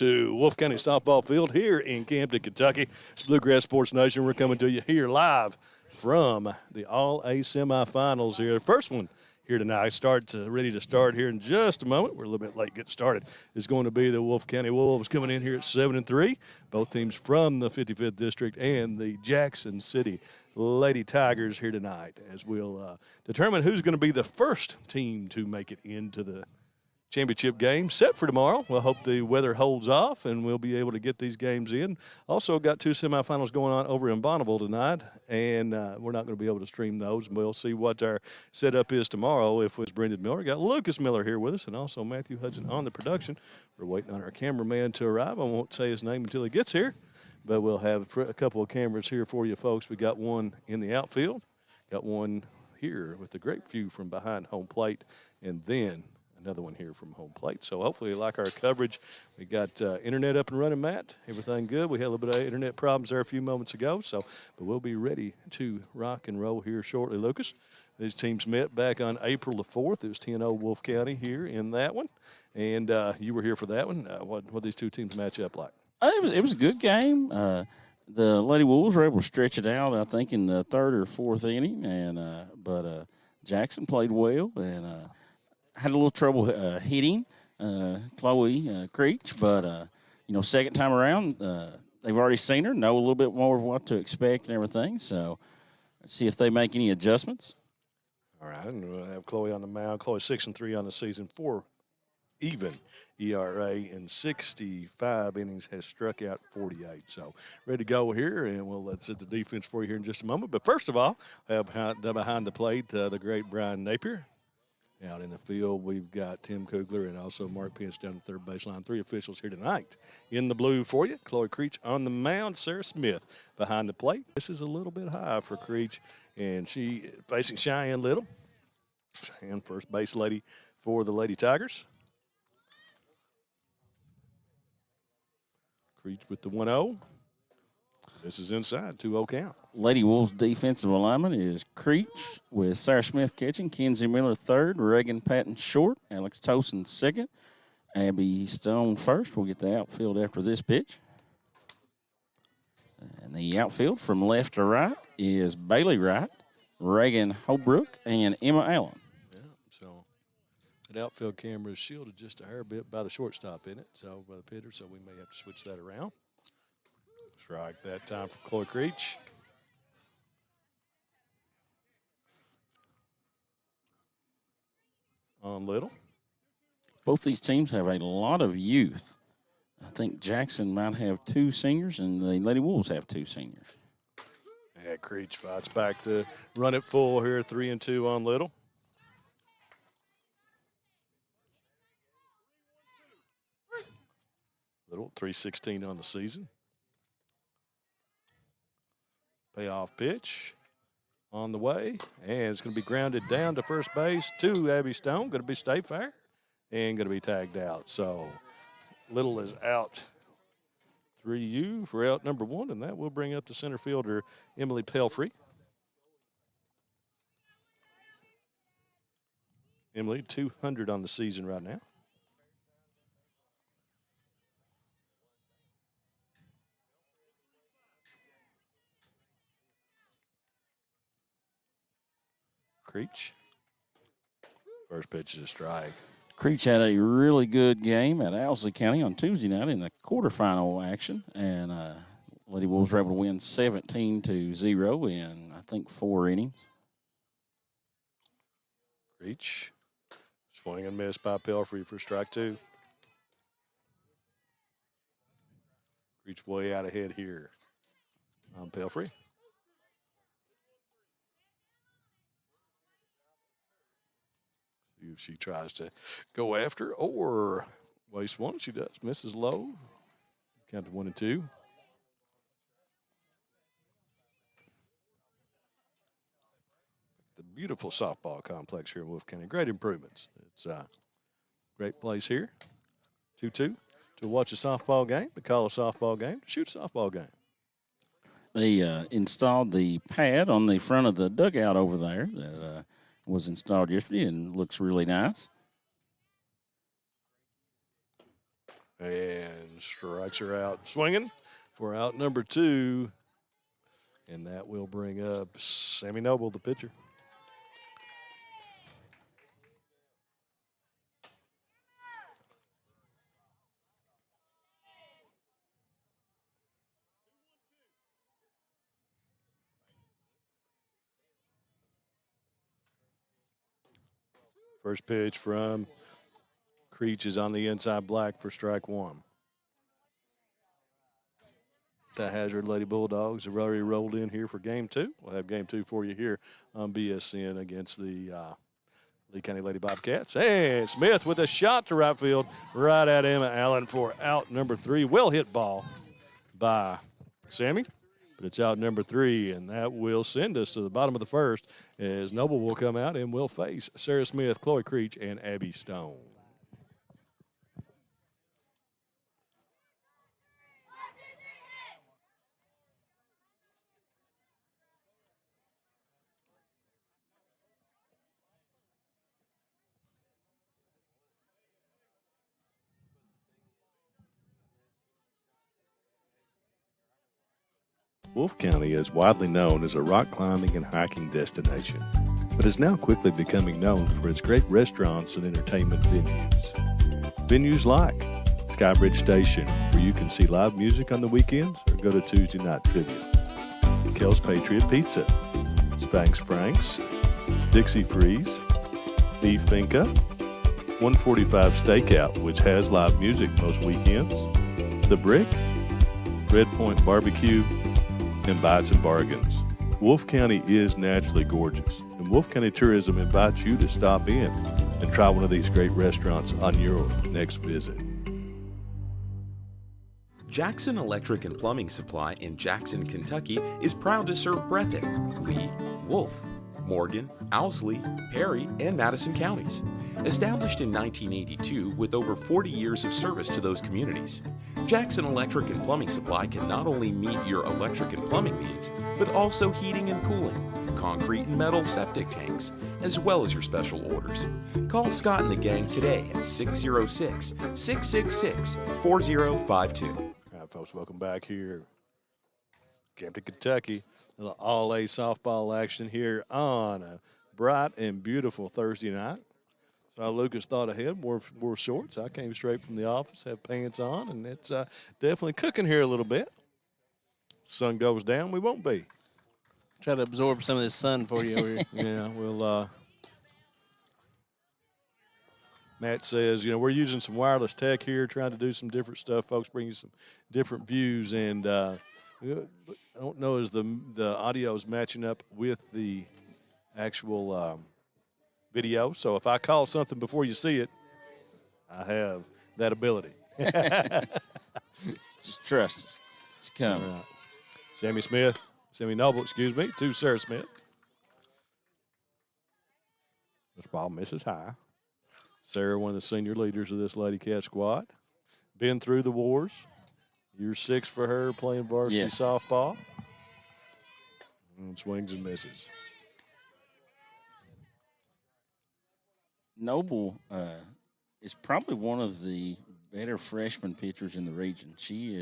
to Wolfe County Softball Field here in Campton, Kentucky. It's Bluegrass Sports Nation. We're coming to you here live from the All-A semifinals here. First one here tonight. Ready to start here in just a moment. We're a little bit late getting started. It's going to be the Wolfe County Wolves coming in here at 7-3. Both teams from the 55th District and the Jackson City Lady Tigers here tonight, as we'll determine who's going to be the first team to make it into the championship game set for tomorrow. We'll hope the weather holds off and we'll be able to get these games in. Also got two semifinals going on over in Bonneville tonight, and we're not going to be able to stream those. We'll see what our setup is tomorrow. If it's Brendan Miller, got Lucas Miller here with us, and also Matthew Hudson on the production. We're waiting on our cameraman to arrive. I won't say his name until he gets here, but we'll have a couple of cameras here for you folks. We got one in the outfield, got one here with a great view from behind home plate, and then another one here from home plate. So hopefully you like our coverage. We got internet up and running, Matt. Everything good. We had a little bit of internet problems there a few moments ago, but we'll be ready to rock and roll here shortly, Lucas. These teams met back on April the 4th. It was 10-0 Wolfe County here in that one, and you were here for that one. What these two teams match up like? It was a good game. The Lady Wolves were able to stretch it out, I think, in the third or fourth inning, but Jackson played well and had a little trouble hitting Chloe Creech, but second time around, they've already seen her, know a little bit more of what to expect and everything. So let's see if they make any adjustments. All right, and we'll have Chloe on the mound. Chloe 6-3 on the season, 4 even ERA in 65 innings, has struck out 48. So ready to go here, and let's hit the defense for you here in just a moment. But first of all, I have behind the plate the great Brian Napier. Out in the field, we've got Tim Kugler and also Mark Pence down the third baseline. 3 officials here tonight in the blue for you. Chloe Creech on the mound. Sarah Smith behind the plate. This is a little bit high for Creech, and she facing Cheyenne Little. Cheyenne, first base lady for the Lady Tigers. Creech with the 1-0. This is inside, 2-0 count. Lady Wolves defensive alignment is Creech with Sarah Smith catching, Kenzie Miller third, Reagan Patton short, Alex Tosin second, Abby Stone first. We'll get the outfield after this pitch. And the outfield from left to right is Bailey Wright, Reagan Holbrook, and Emma Allen. Yeah, so that outfield camera is shielded just a hair bit by the shortstop in it, so by the pitcher, so we may have to switch that around. Strike that time for Chloe Creech. On Little. Both these teams have a lot of youth. I think Jackson might have 2 seniors, and the Lady Wolves have 2 seniors. Yeah, Creech fights back to run it full here, 3-2 on Little. Little, 3-16 on the season. Payoff pitch on the way, and it's going to be grounded down to first base to Abby Stone. Going to be stay fair and going to be tagged out. So Little is out 3U for out number 1, and that will bring up the center fielder Emily Pelfrey. Emily, 200 on the season right now. Creech. First pitch is a strike. Creech had a really good game at Owsley County on Tuesday night in the quarterfinal action, and Lady Wolves were able to win 17-0 in, I think, 4 innings. Creech. Swing and miss by Pelfrey for strike 2. Creech way out ahead here on Pelfrey. See if she tries to go after or waste one. She does. Misses low. Count to 1-2. The beautiful softball complex here in Wolfe County. Great improvements. It's a great place here. 2-2 to watch a softball game, to call a softball game, to shoot a softball game. They installed the pad on the front of the dugout over there that was installed yesterday and looks really nice. And strikes her out swinging for out number 2. And that will bring up Sammy Noble, the pitcher. First pitch from Creech is on the inside black for strike 1. The Hazard Lady Bulldogs have already rolled in here for game 2. We'll have game 2 for you here on BSN against the Lee County Lady Bobcats. And Smith with a shot to right field, right at Emma Allen for out number 3. Well hit ball by Sammy, but it's out number 3, and that will send us to the bottom of the first as Noble will come out and will face Sarah Smith, Chloe Creech, and Abby Stone. Wolfe County is widely known as a rock climbing and hiking destination, but is now quickly becoming known for its great restaurants and entertainment venues. Venues like Skybridge Station, where you can see live music on the weekends or go to Tuesday night trivia. Kel's Patriot Pizza, Spanx Frank's, Dixie Freeze, Beef Finca, 145 Stakeout, which has live music most weekends, The Brick, Red Point Barbecue, and Bites and Bargains. Wolfe County is naturally gorgeous, and Wolfe County Tourism invites you to stop in and try one of these great restaurants on your next visit. Jackson Electric and Plumbing Supply in Jackson, Kentucky is proud to serve Breathitt, Lee, Wolfe, Morgan, Owsley, Perry, and Madison counties. Established in 1982 with over 40 years of service to those communities, Jackson Electric and Plumbing Supply can not only meet your electric and plumbing needs, but also heating and cooling, concrete and metal septic tanks, as well as your special orders. Call Scott and the gang today at 606-666-4052. All right, folks, welcome back here. Campton, Kentucky. All-A softball action here on a bright and beautiful Thursday night. So Lucas thought ahead, wore shorts. I came straight from the office, have pants on, and it's definitely cooking here a little bit. Sun goes down, we won't be. Try to absorb some of this sun for you over here. Yeah, we'll. Matt says, we're using some wireless tech here, trying to do some different stuff. Folks bring you some different views, and I don't know as the audio is matching up with the actual video. So if I call something before you see it, I have that ability. Just trust us. It's coming. Right. Sammy Noble, to Sarah Smith. This ball misses high. Sarah, one of the senior leaders of this Lady Cat squad. Been through the wars. Year 6 for her, playing varsity softball. And swings and misses. Noble is probably one of the better freshman pitchers in the region. She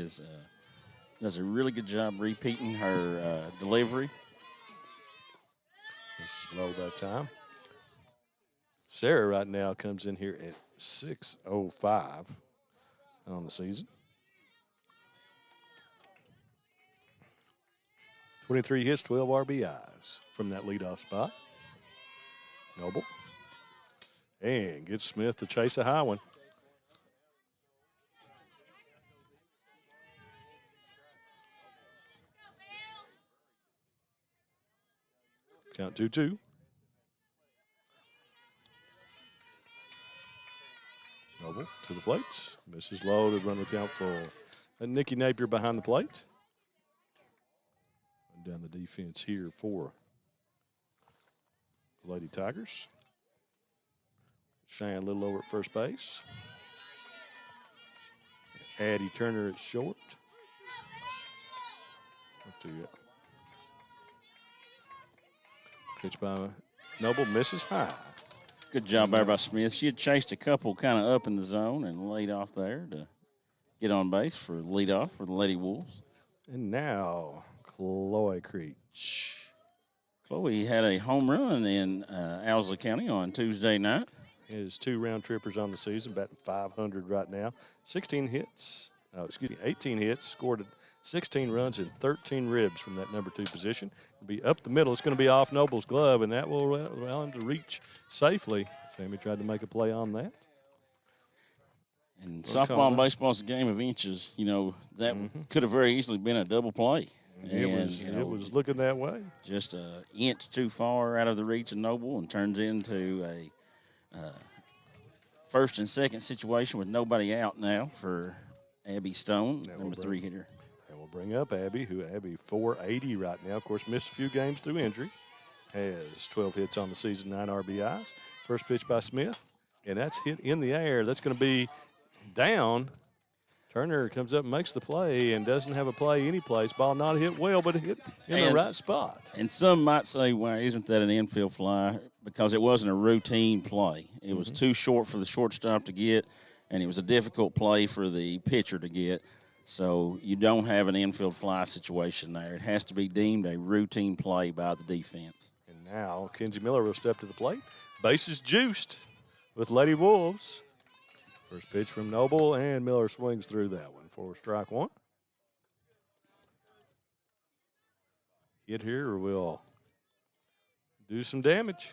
does a really good job repeating her delivery. Slow that time. Sarah right now comes in here at 6:05 on the season. 23 hits, 12 RBIs from that leadoff spot. Noble. And gets Smith to chase a high one. Count 2-2. Noble to the plates. Misses low to run the count full. And Nikki Napier behind the plate. And down the defense here for the Lady Tigers. Shane a little over at first base. Addie Turner at short. Pitch by Noble, misses high. Good job there by Smith. She had chased a couple kind of up in the zone and laid off there to get on base for leadoff for the Lady Wolves. And now, Chloe Creech. Chloe had a home run in Owsley County on Tuesday night. His 2 round trippers on the season, batting .500 right now. 18 hits, scored 16 runs and 13 ribs from that number 2 position. It'll be up the middle. It's going to be off Noble's glove, and that will allow him to reach safely. Sammy tried to make a play on that. And softball and baseball is a game of inches. You know, that could have very easily been a double play. It was looking that way. Just an inch too far out of the reach of Noble and turns into a first and second situation with nobody out now for Abby Stone, number 3 hitter. And we'll bring up Abby, who Abby 480 right now. Of course, missed a few games through injury. Has 12 hits on the season, 9 RBIs. First pitch by Smith, and that's hit in the air. That's going to be down. Turner comes up and makes the play and doesn't have a play any place. Ball not hit well, but hit in the right spot. And some might say, why isn't that an infield fly? Because it wasn't a routine play. It was too short for the shortstop to get, and it was a difficult play for the pitcher to get. So you don't have an infield fly situation there. It has to be deemed a routine play by the defense. And now Kenzie Miller will step to the plate. Bases juiced with Lady Wolves. First pitch from Noble, and Miller swings through that one for strike 1. Hit here will do some damage.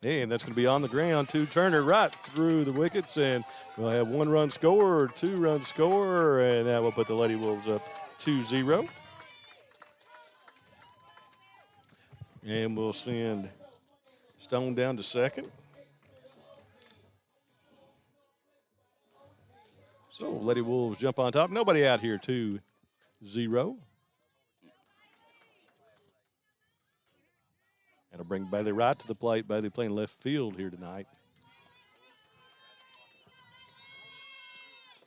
And that's going to be on the ground to Turner right through the wickets, and we'll have 1 run score, 2 run score, and that will put the Lady Wolves up 2-0. And we'll send Stone down to second. So Lady Wolves jump on top. Nobody out here, 2-0. That'll bring Bailey right to the plate. Bailey playing left field here tonight.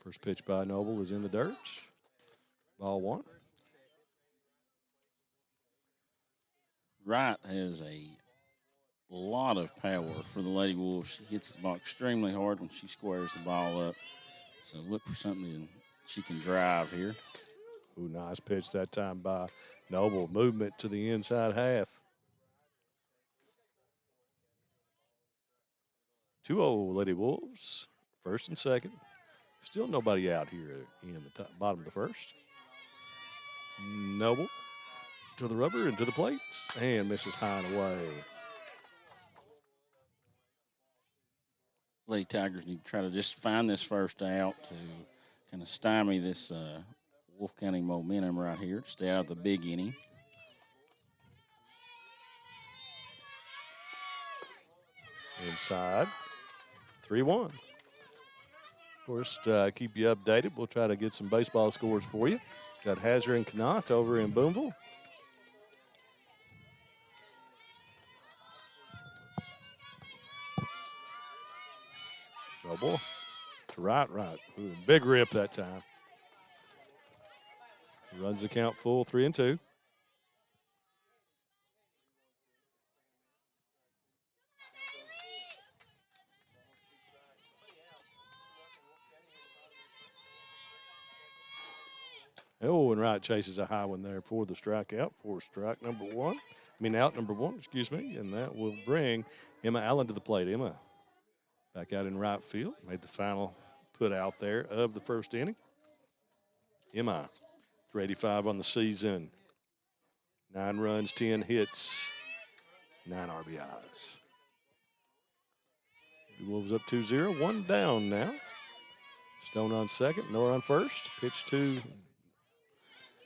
First pitch by Noble is in the dirt. Ball 1. Wright has a lot of power for the Lady Wolves. She hits the ball extremely hard when she squares the ball up. So look for something she can drive here. Ooh, nice pitch that time by Noble. Movement to the inside half. 2-0 Lady Wolves. First and second. Still nobody out here in the bottom of the first. Noble to the rubber and to the plate, and misses high and away. Lady Tigers need to try to just find this first out to kind of stymie this Wolfe County momentum right here. Stay out of the big inning. Inside, 3-1. Of course, keep you updated. We'll try to get some baseball scores for you. Got Hazard and Knott over in Boonville. Noble to right. Ooh, big rip that time. Runs the count full, 3-2. Oh, and Wright chases a high one there for the strikeout, for strike number 1. Out number 1, excuse me. And that will bring Emma Allen to the plate. Emma back out in right field. Made the final put out there of the first inning. Emma, 385 on the season. 9 runs, 10 hits, 9 RBIs. The Wolves up 2-0, 1 down now. Stone on second, Nor on first. Pitch to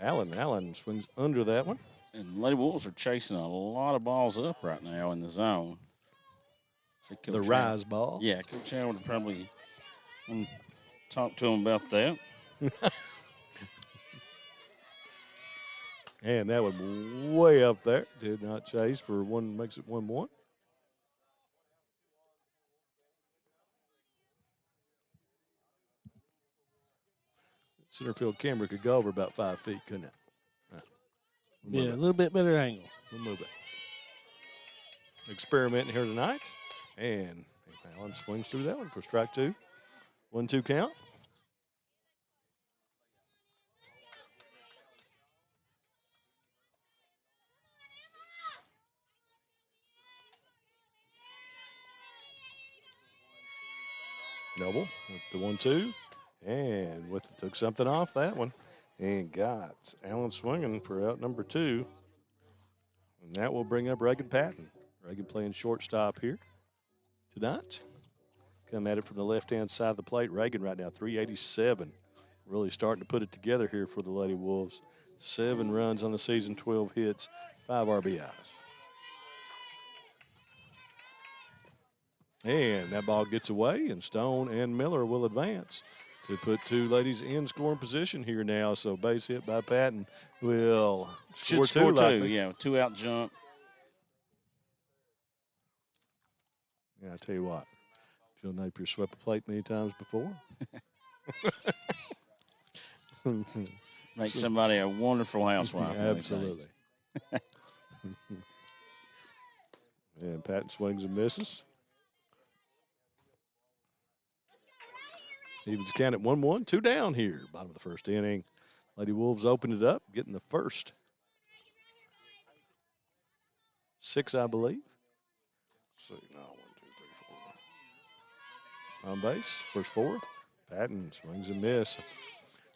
Allen. Allen swings under that one. And Lady Wolves are chasing a lot of balls up right now in the zone. So The rise ball. Yeah, Coach Howard would probably talk to him about that. And that was way up there. Did not chase for one, makes it 1-1. Center field camera could go over about 5 feet, couldn't it? Yeah, a little bit better angle. We'll move it. experimenting here tonight. And Allen swings through that one for strike 2. 1-2 count. Noble with the 1-2. And took something off that one. And got Allen swinging for out number 2. And that will bring up Reagan Patton. Reagan playing shortstop here tonight. Come at it from the left-hand side of the plate. Reagan right now, 387. Really starting to put it together here for the Lady Wolves. 7 runs on the season, 12 hits, 5 RBIs. And that ball gets away, and Stone and Miller will advance to put 2 ladies in scoring position here now. So base hit by Patton will Should score 2, yeah, 2-out jump. Yeah, I tell you what, Jill Napier swept a plate many times before. Make somebody a wonderful housewife. Absolutely. And Patton swings and misses. Evens count at 1-1, 2 down here. Bottom of the first inning. Lady Wolves opened it up, getting the first 6, I believe. Let's see, no, 1, 2, 3, 4. On base, first 4. Patton swings and miss.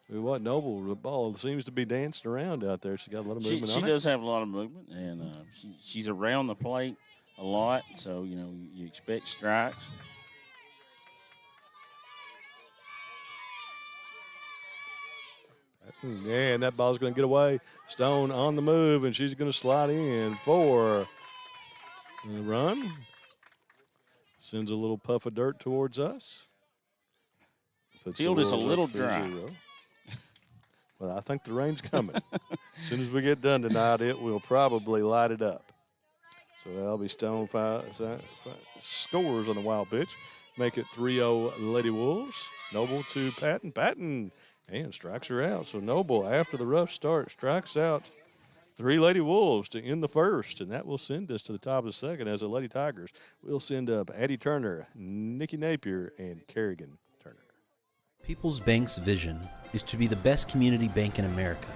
What Noble, the ball seems to be dancing around out there. She got a lot of movement on it. She does have a lot of movement, and she's around the plate a lot, so, you expect strikes. And that ball's going to get away. Stone on the move, and she's going to slide in for the run. Sends a little puff of dirt towards us. Field is a little dry. Well, I think the rain's coming. As soon as we get done tonight, it will probably light it up. So that'll be Stone five scores on the wild pitch. Make it 3-0 Lady Wolves. Noble to Patton. Patton and strikes her out. So Noble, after the rough start, strikes out 3 Lady Wolves to end the first. And that will send us to the top of the second as the Lady Tigers will send up Addie Turner, Nikki Napier, and Kerrigan Turner. People's Bank's vision is to be the best community bank in America.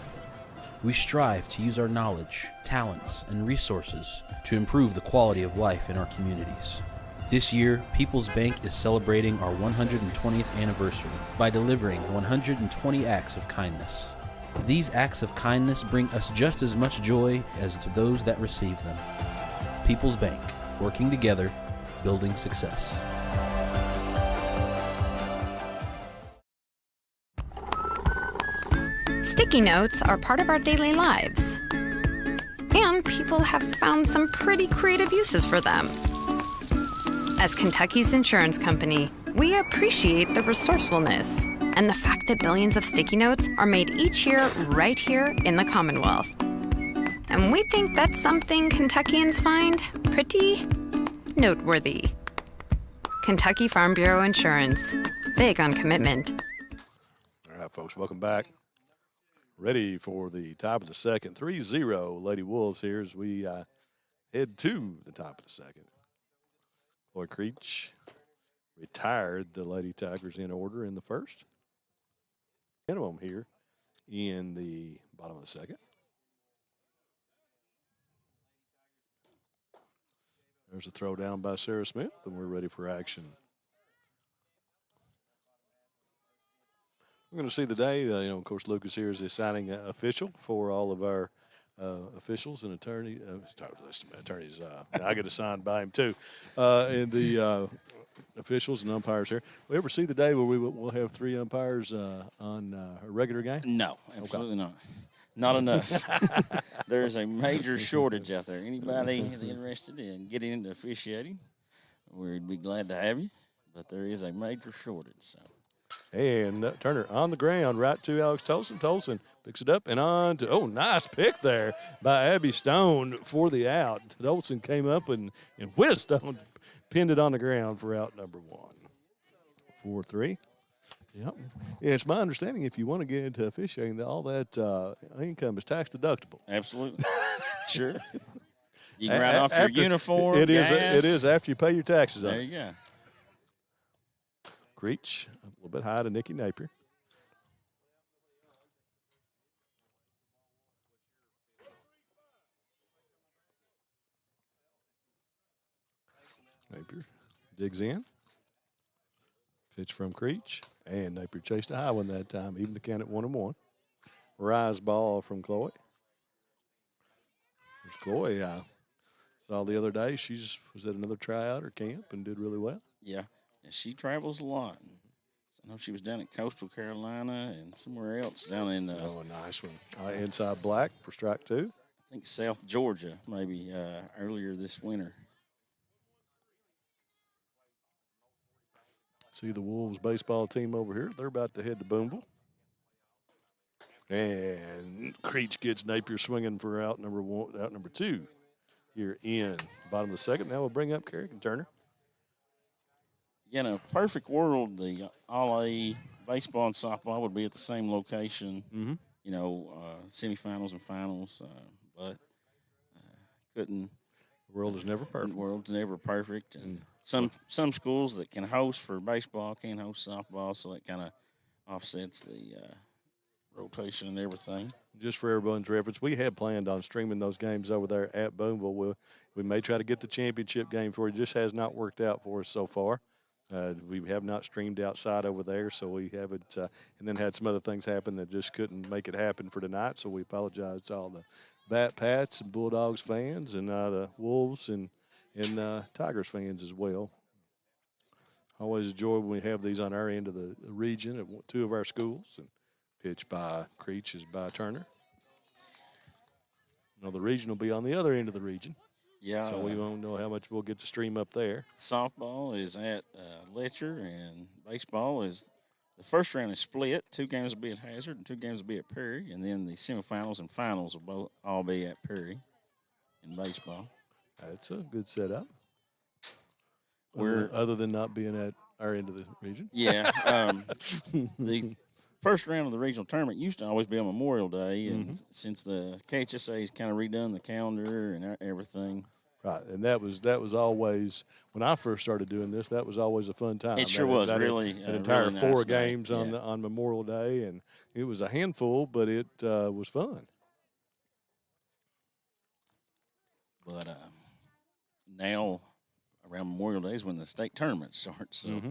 We strive to use our knowledge, talents, and resources to improve the quality of life in our communities. This year, People's Bank is celebrating our 120th anniversary by delivering 120 acts of kindness. These acts of kindness bring us just as much joy as to those that receive them. People's Bank, working together, building success. Sticky notes are part of our daily lives, and people have found some pretty creative uses for them. As Kentucky's insurance company, we appreciate the resourcefulness and the fact that billions of sticky notes are made each year right here in the Commonwealth. And we think that's something Kentuckians find pretty noteworthy. Kentucky Farm Bureau Insurance, big on commitment. All right, folks, welcome back. Ready for the top of the second. 3-0 Lady Wolves here as we head to the top of the second. Lloyd Creech retired the Lady Tigers in order in the first. Minimum here in the bottom of the second. There's a throw down by Sarah Smith, and we're ready for action. We're going to see the day. Of course, Lucas here is the signing official for all of our officials and attorneys. I get assigned by him too. And the officials and umpires here. We ever see the day where we'll have 3 umpires on a regular game? No, absolutely not. Not enough. There's a major shortage out there. Anybody interested in getting into officiating, we'd be glad to have you. But there is a major shortage. So. And Turner on the ground, right to Alex Tolson. Tolson picks it up and on to, nice pick there by Abby Stone for the out. Tolson came up and with Stone pinned it on the ground for out number 1. 4-3. Yep. Yeah, it's my understanding if you want to get into officiating, that all that income is tax deductible. Absolutely. Sure. You can write off your uniform. It is. gas. It is after you pay your taxes on There it. you go. Creech a little bit high to Nikki Napier. Napier digs in. Pitch from Creech. And Napier chased a high one that time, even the count at 1-1. Rise ball from Chloe. There's Chloe. I saw the other day. She was at another tryout or camp and did really well. Yeah. And she travels a lot. I know she was down at Coastal Carolina and somewhere else down in, Oh, a nice one. Inside black for strike two. I think South Georgia, maybe earlier this winter. See the Wolves baseball team over here. They're about to head to Boonville. And Creech gets Napier swinging for out number two here in bottom of the second. Now we'll bring up Carrick and Turner. In a perfect world, the All-A baseball and softball would be at the same location, you know, semifinals and finals, but couldn't. The world is never perfect. The world's never perfect. And some schools that can host for baseball can't host softball, so that kind of offsets the rotation and everything. Just for everyone's reference, we had planned on streaming those games over there at Boonville. We may try to get the championship game for you. It just has not worked out for us so far. We have not streamed outside over there, so we haven't, and then had some other things happen that just couldn't make it happen for tonight, so we apologize to all the Bat Pats and Bulldogs fans and the Wolves and Tigers fans as well. Always enjoy when we have these on our end of the region at two of our schools. And pitch by Creech is by Turner. Now the region will be on the other end of the region. Yeah. So we won't know how much we'll get to stream up there. Softball is at Letcher, and baseball is the first round is split. 2 games will be at Hazard, and 2 games will be at Perry, and then the semifinals and finals will all be at Perry in baseball. That's a good setup. We're other than not being at our end of the region. Yeah. The first round of the regional tournament used to always be on Memorial Day, and since the KHSA has kind of redone the calendar and everything. Right, and that was always, when I first started doing this, that was always a fun time. It sure was, really. An entire really 4 nice games day. on Memorial Day, and it was a handful, but it was fun. But now around Memorial Day is when the state tournament starts, so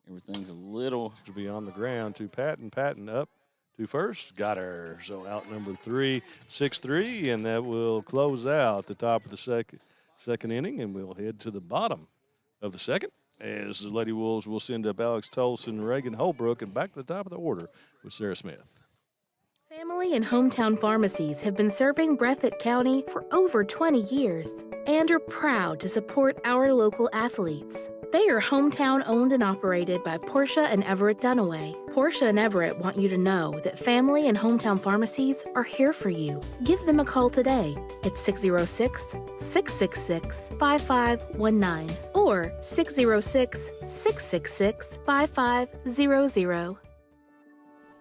everything's a little. To be on the ground to Patton up to first, got her. So out number 3, 6-3, and that will close out the top of the second inning, and we'll head to the bottom of the second as the Lady Wolves will send up Alex Tolson, Reagan Holbrook, and back to the top of the order with Sarah Smith. Family and hometown pharmacies have been serving Breathitt County for over 20 years and are proud to support our local athletes. They are hometown owned and operated by Portia and Everett Dunaway. Portia and Everett want you to know that family and hometown pharmacies are here for you. Give them a call today at 606-666-5519 or 606-666-5500.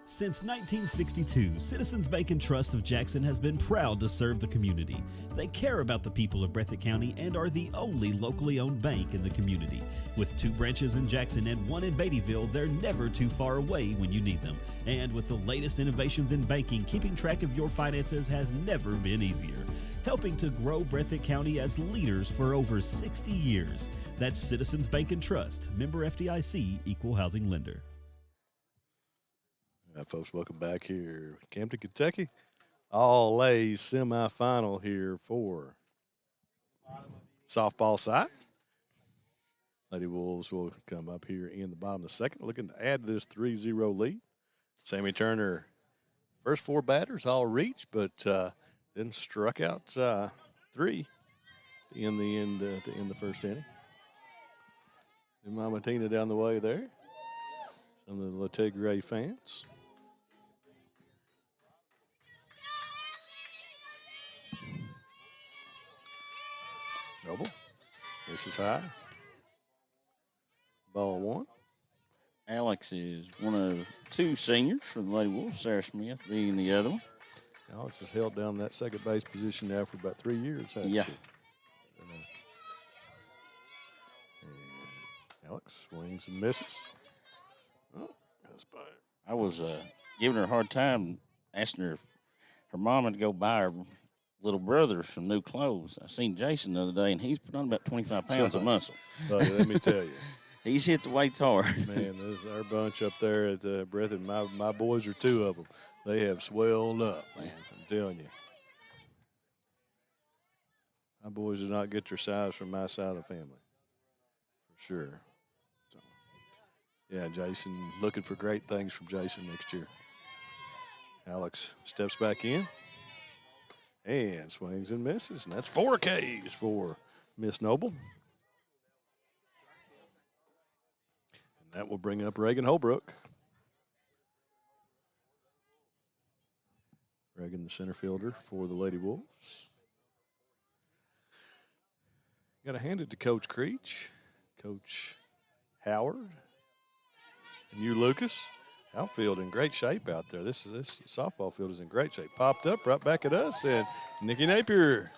Since 1962, Citizens Bank and Trust of Jackson has been proud to serve the community. They care about the people of Breathitt County and are the only locally owned bank in the community. With 2 branches in Jackson and 1 in Beattyville, they're never too far away when you need them. And with the latest innovations in banking, keeping track of your finances has never been easier. Helping to grow Breathitt County as leaders for over 60 years. That's Citizens Bank and Trust, member FDIC, equal housing lender. Folks, welcome back here, Camden, Kentucky. All-A semifinal here for softball side. Lady Wolves will come up here in the bottom of the second, looking to add to this 3-0 lead. Sammy Turner, first 4 batters all reached, but then struck out 3 in the end to end the first inning. And Mama Tina down the way there. Some of the La Tigre fans. Noble. This is high. Ball 1. Alex is one of 2 seniors for the Lady Wolves, Sarah Smith being the other one. Alex has held down that second base position now for about 3 years, hasn't Yeah. she? Alex swings and misses. Oh, that's by. I was giving her a hard time, asking her if her mom would go buy her little brother some new clothes. I seen Jason the other day, and he's put on about 25 pounds of muscle. Buddy, let me tell you. He's hit the weights hard. Man, this is our bunch up there at the Breathitt. My boys are two of them. They have swelled up, man. I'm telling you. My boys do not get their size from my side of the family, for sure. So, yeah, Jason, looking for great things from Jason next year. Alex steps back in and swings and misses, and that's 4 Ks for Miss Noble. And that will bring up Reagan Holbrook. Reagan, the center fielder for the Lady Wolves. Got to hand it to Coach Creech, Coach Howard, and you, Lucas. Outfield in great shape out there. This softball field is in great shape. Popped up right back at us, and Nikki Napier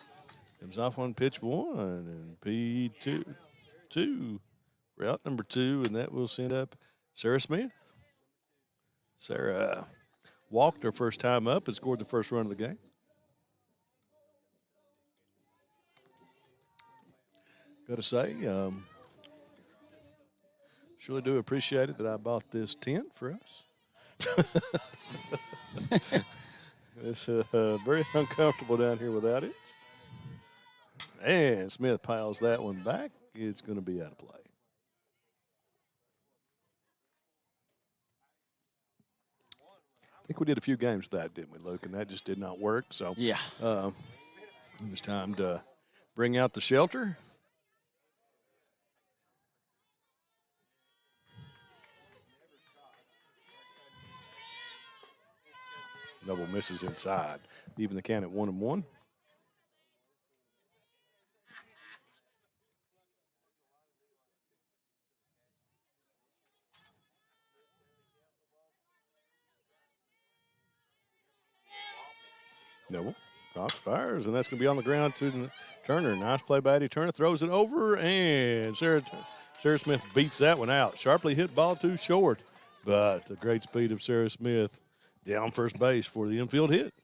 comes off on pitch 1 and P2, route number 2, and that will send up Sarah Smith. Sarah walked her first time up and scored the first run of the game. Got to say, surely do appreciate it that I bought this tent for us. It's very uncomfortable down here without it. And Smith piles that one back. It's going to be out of play. I think we did a few games with that, didn't we, Luke? And that just did not work. So Yeah. It was time to bring out the shelter. Noble misses inside. Even the count at 1-1. Noble Cox fires, and that's going to be on the ground to Turner. Nice play by Eddie Turner. Throws it over, and Sarah Smith beats that one out. Sharply hit ball too short, but the great speed of Sarah Smith down first base for the infield hit.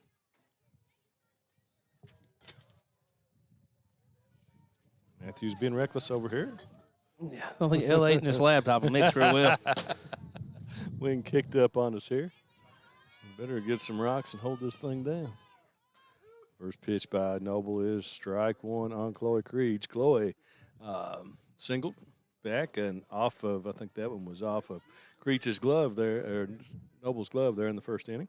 Matthews being reckless over here. Yeah, I don't think L8 and this laptop will mix real well. Wing kicked up on us here. Better get some rocks and hold this thing down. First pitch by Noble is strike 1 on Chloe Creech. Chloe singled back and off of, I think that one was off of Creech's glove there, or Noble's glove there in the first inning.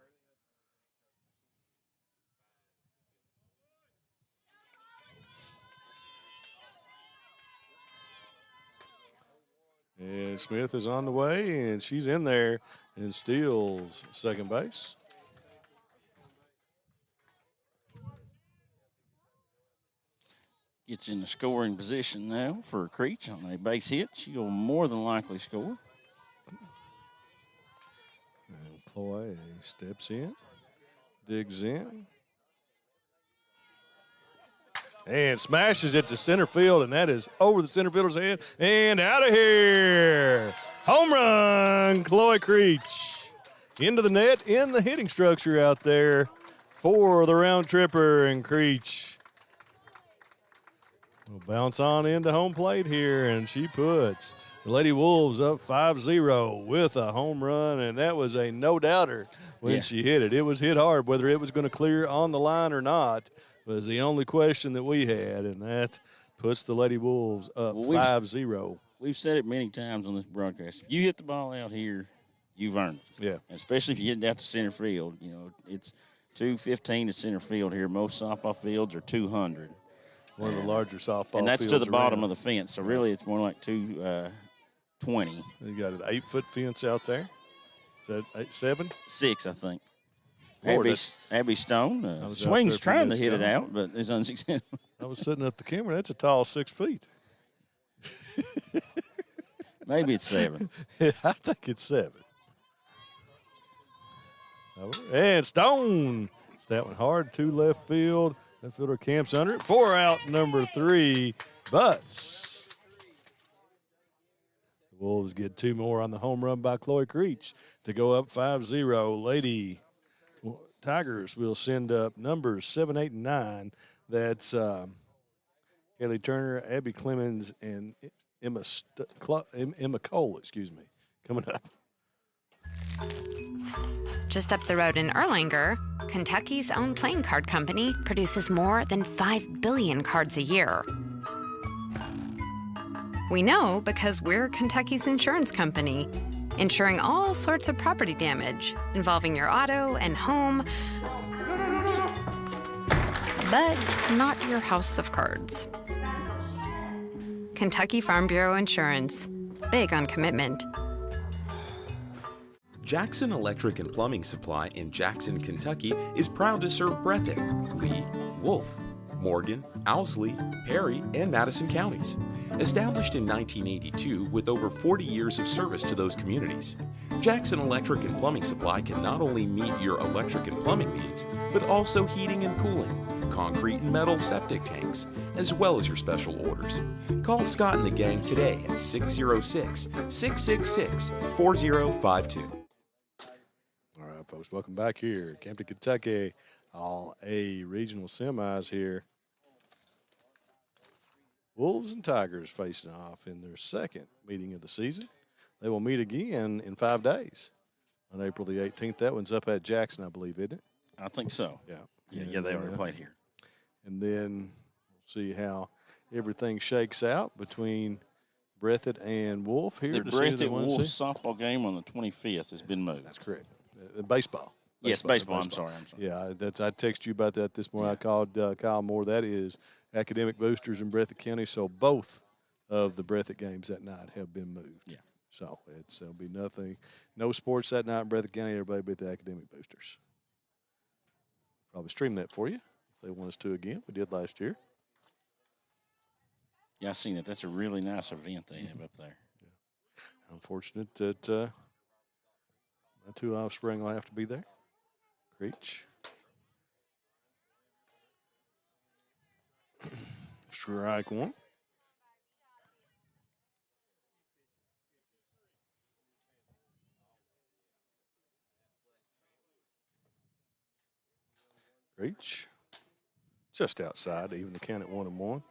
And Smith is on the way, and she's in there and steals second base. Gets in the scoring position now for Creech on a base hit. She'll more than likely score. And Chloe steps in, digs in, and smashes it to center field, and that is over the center fielder's head and out of here. Home run, Chloe Creech. Into the net, in the hitting structure out there for the round tripper, and Creech will bounce on into home plate here, and she puts the Lady Wolves up 5-0 with a home run, and that was a no-doubter when she hit it. It was hit hard. Whether it was going to clear on the line or not was the only question that we had, and that puts the Lady Wolves up 5-0. We've said it many times on this broadcast. If you hit the ball out here, you've earned it. Yeah. Especially if you hit it out to center field. You know, it's 215 to center field here. Most softball fields are 200. One of the larger softball fields. And that's to the bottom around. of the fence. So really it's more like 220. You got an 8-foot fence out there. Is that 7? 6, I think. Lord, Abby Stone was out swings there a few trying to minutes hit it ago. out, but it's unsuccessful. I was setting up the camera. That's a tall 6 feet. Maybe it's 7. I think it's 7. And Stone. It's that one hard to left field. Left fielder camps under it. 4 out, number 3. But The Wolves get 2 more on the home run by Chloe Creech to go up 5-0. Lady Tigers will send up numbers 7, 8, and 9. That's Kelly Turner, Abby Clemens, and Emma Cole, coming up. Just up the road in Erlanger, Kentucky's own playing card company produces more than 5 billion cards a year. We know because we're Kentucky's insurance company, insuring all sorts of property damage involving your auto and home, but not your house of cards. Kentucky Farm Bureau Insurance. Big on commitment. Jackson Electric and Plumbing Supply in Jackson, Kentucky is proud to serve Breathitt, Lee, Wolfe, Morgan, Owsley, Perry, and Madison counties. Established in 1982 with over 40 years of service to those communities, Jackson Electric and Plumbing Supply can not only meet your electric and plumbing needs, but also heating and cooling, concrete and metal septic tanks, as well as your special orders. Call Scott and the gang today at 606-666-4052. All right, folks, welcome back here. Camden, Kentucky, all A regional semis here. Wolves and Tigers facing off in their second meeting of the season. They will meet again in 5 days on April the 18th. That one's up at Jackson, I believe, isn't it? I think so. Yeah. Yeah, they already played here. And then we'll see how everything shakes out between Breathitt and Wolfe here. The to see who they Breathitt want to Wolves see. softball game on the 25th has been moved. That's correct. Baseball. Yes, baseball. I'm sorry. Yeah, I texted you about that this morning. Yeah. I called Kyle Moore. That is academic boosters in Breathitt County. So both of the Breathitt games that night have been moved. Yeah. So it'll be nothing. No sports that night in Breathitt County. Everybody be at the academic boosters. Probably stream that for you if they want us to again. We did last year. Yeah, I've seen it. That's a really nice event they have up there. Yeah. Unfortunate that my 2 offspring will have to be there. Creech. Strike 1. Creech. Just outside, even the count at 1-1.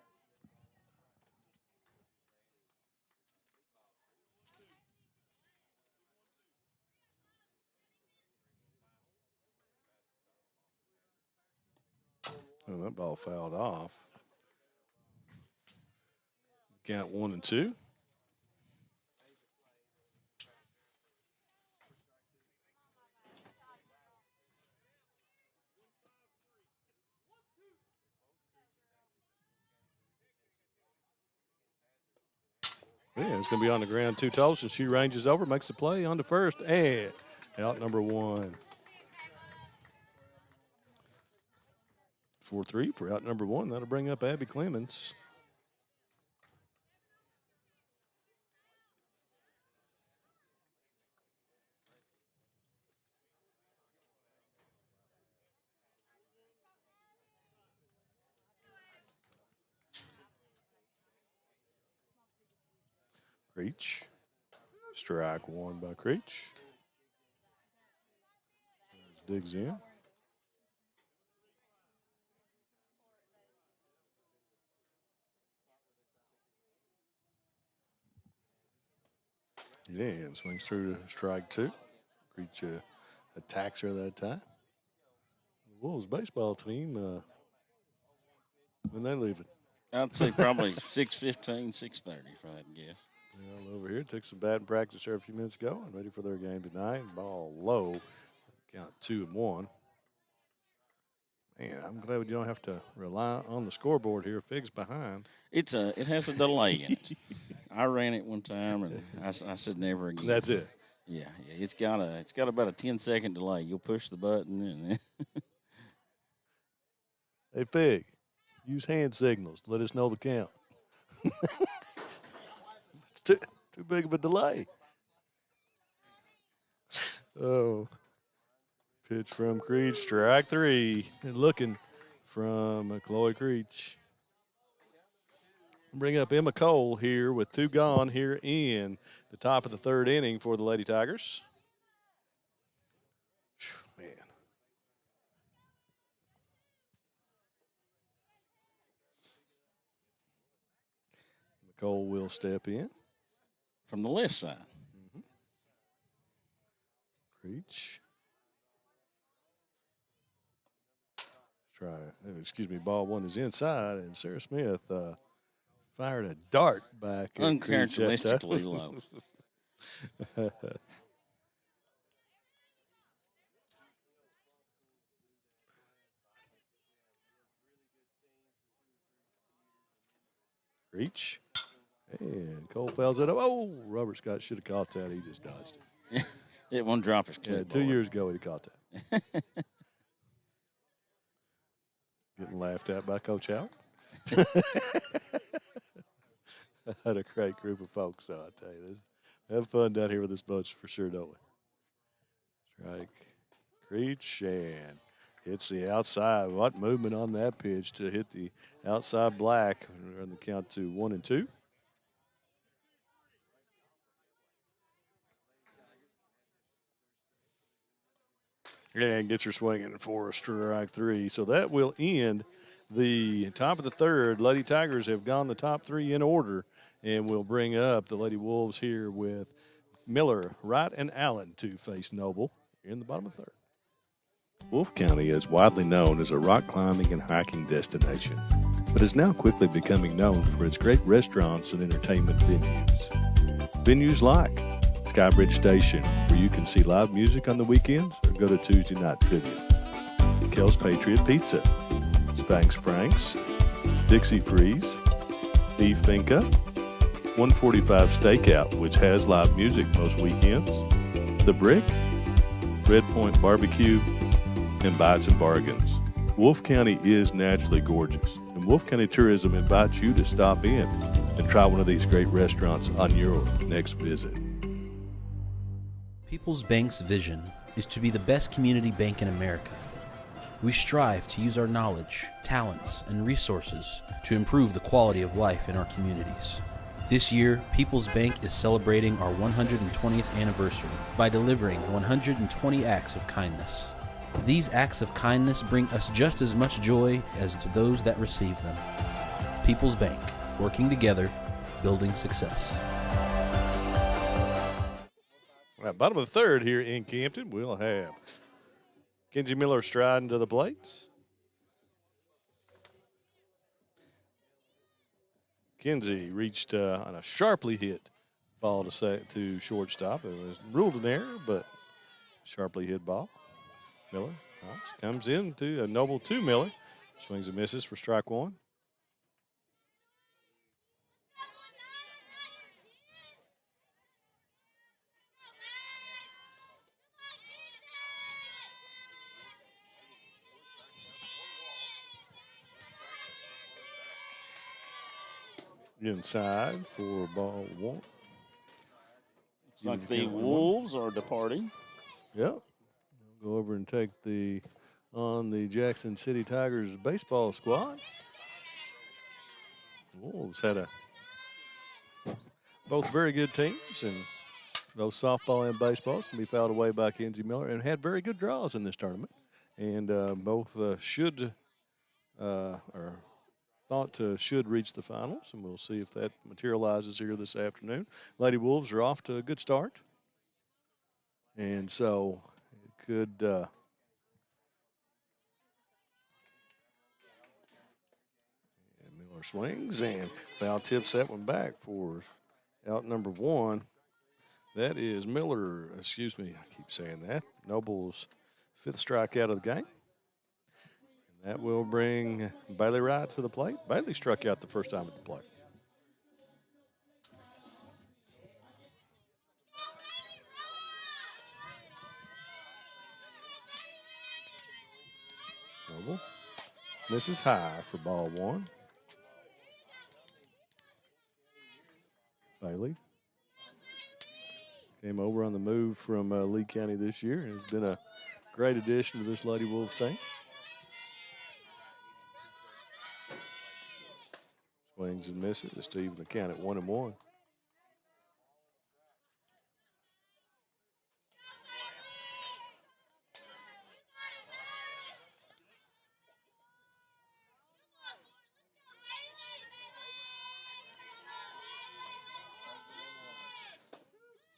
Oh, that ball fouled off. Count 1-2. Yeah, it's going to be on the ground 2 toes, and she ranges over, makes the play on the first, and out number 1. 4-3 for out number 1. That'll bring up Abby Clemens. Creech. Strike 1 by Creech. Digs in. Yeah, and swings through to strike 2. Creech attacks her that time. The Wolves baseball team, when they leaving? I'd say probably 6:15, 6:30, if I had to guess. Well, over here, took some batting practice there a few minutes ago and ready for their game tonight. Ball low, count 2-1. Man, I'm glad we don't have to rely on the scoreboard here. Fig's behind. It has a delay in it. I ran it one time and I said never again. That's it. Yeah, it's got about a 10-second delay. You'll push the button and Hey, Fig, use hand signals. Let us know the count. It's too big of a delay. Oh. Pitch from Creech, strike 3. And looking from Chloe Creech. Bring up Emma Cole here with 2 gone here in the top of the 3rd inning for the Lady Tigers. Whew, man. Emma Cole will step in. From the left side. Reach. Ball 1 is inside, and Sarah Smith fired a dart back. Uncharacteristically low. Reach. And Cole fouls it up. Oh, Robert Scott should have caught that. He just dodged it. It won't drop his Yeah, clip. 2 years ago he caught that. Getting laughed at by Coach Howard. Had a great group of folks, so I tell you. Have fun down here with this bunch for sure, don't we? Strike, reach, and hits the outside. What movement on that pitch to hit the outside black. Run the count to 1-2. And gets her swinging for a strike 3. So that will end the top of the 3rd. Lady Tigers have gone the top 3 in order, and we'll bring up the Lady Wolves here with Miller, Wright, and Allen to face Noble in the bottom of the 3rd. Wolfe County is widely known as a rock climbing and hiking destination, but is now quickly becoming known for its great restaurants and entertainment venues. Venues like Skybridge Station, where you can see live music on the weekends or go to Tuesday night trivia. Kel's Patriot Pizza, Spanx Frank's, Dixie Freeze, Beef Finca, 145 Stakeout, which has live music most weekends, The Brick, Red Point Barbecue, and Bites and Bargains. Wolfe County is naturally gorgeous, and Wolfe County Tourism invites you to stop in and try one of these great restaurants on your next visit. People's Bank's vision is to be the best community bank in America. We strive to use our knowledge, talents, and resources to improve the quality of life in our communities. This year, People's Bank is celebrating our 120th anniversary by delivering 120 acts of kindness. These acts of kindness bring us just as much joy as to those that receive them. People's Bank, working together, building success. All right, bottom of the 3rd here in Campton, we'll have Kenzie Miller striding to the plates. Kenzie reached on a sharply hit ball to shortstop. It was ruled an error, but sharply hit ball. Miller comes in to a Noble 2 Miller. Swings and misses for strike 1. Inside for ball 1. Looks like the Wolves are departing. Yep. We'll go over and take on the Jackson City Tigers baseball squad. Wolves had both very good teams, and both softball and baseball can be fouled away by Kenzie Miller, and had very good draws in this tournament. And both should reach the finals, and we'll see if that materializes here this afternoon. Lady Wolves are off to a good start, and so it could Miller swings and foul tips that one back for out number 1. That is Miller, I keep saying that, Noble's 5th strikeout of the game. That will bring Bailey Wright to the plate. Bailey struck out the first time at the plate. Noble misses high for ball 1. Bailey came over on the move from Lee County this year and has been a great addition to this Lady Wolves team. Swings and misses. It's to even the count at 1-1.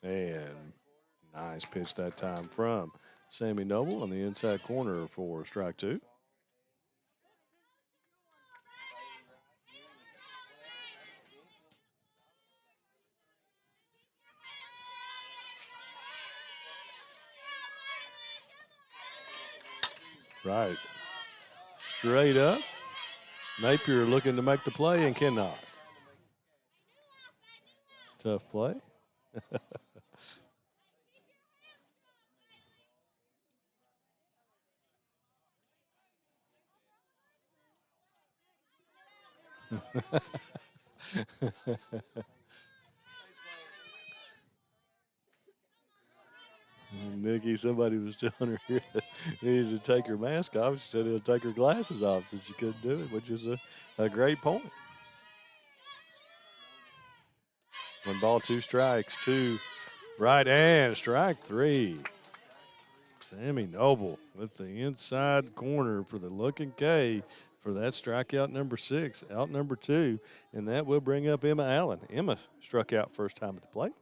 And nice pitch that time from Sammy Noble on the inside corner for strike 2. Right. Straight up. Napier looking to make the play and cannot. Tough play. Nikki, somebody was telling her here that needed to take her mask off. She said it'll take her glasses off since she couldn't do it, which is a great point. 1 ball, 2 strikes, 2 right, and strike 3. Sammy Noble with the inside corner for the looking K for that strikeout number 6, out number 2, and that will bring up Emma Allen. Emma struck out first time at the plate.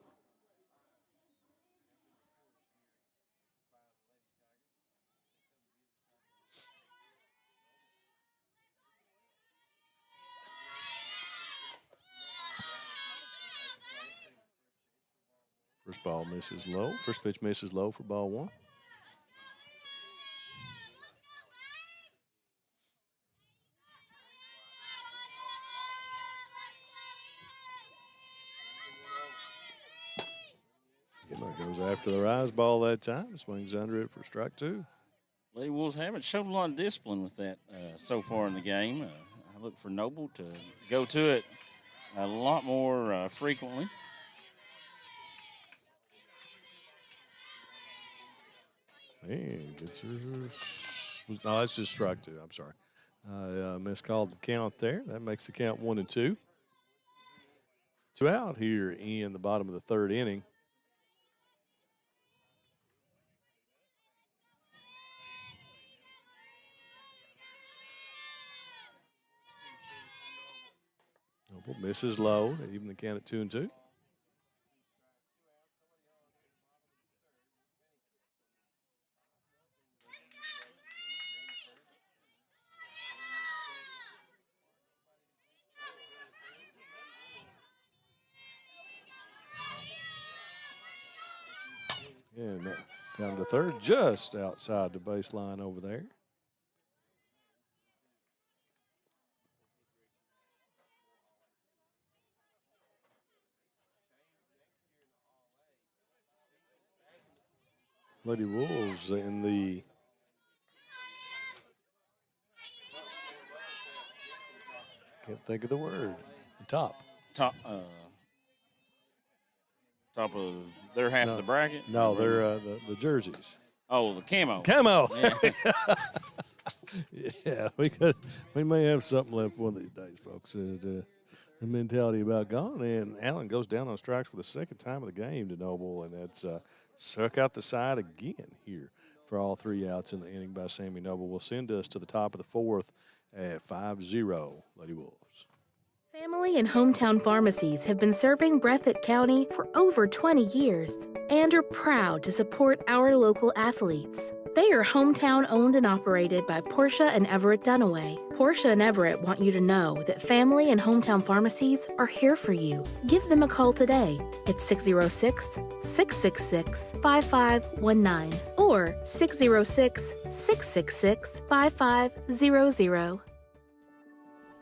First ball misses low. First pitch misses low for ball 1. Emma goes after the rise ball that time. Swings under it for strike 2. Lady Wolves haven't shown a lot of discipline with that so far in the game. I look for Noble to go to it a lot more frequently. And gets her. No, that's just strike 2. I'm sorry. Miscalled the count there. That makes the count 1-2. 2 out here in the bottom of the 3rd inning. Noble misses low, even the count at 2-2. And down to 3rd, just outside the baseline over there. Lady Wolves in the can't think of the word. Top of their half of the bracket. No, they're the jerseys. Oh, the camo. Camo. Yeah. Yeah, because we may have something left one of these days, folks. The mentality about gone. And Allen goes down on strikes for the 2nd time of the game to Noble, and that's struck out the side again here for all 3 outs in the inning by Sammy Noble. Will send us to the top of the 4th at 5-0, Lady Wolves. Family and hometown pharmacies have been serving Breathitt County for over 20 years and are proud to support our local athletes. They are hometown owned and operated by Portia and Everett Dunaway. Portia and Everett want you to know that family and hometown pharmacies are here for you. Give them a call today at 606-666-5519 or 606-666-5500.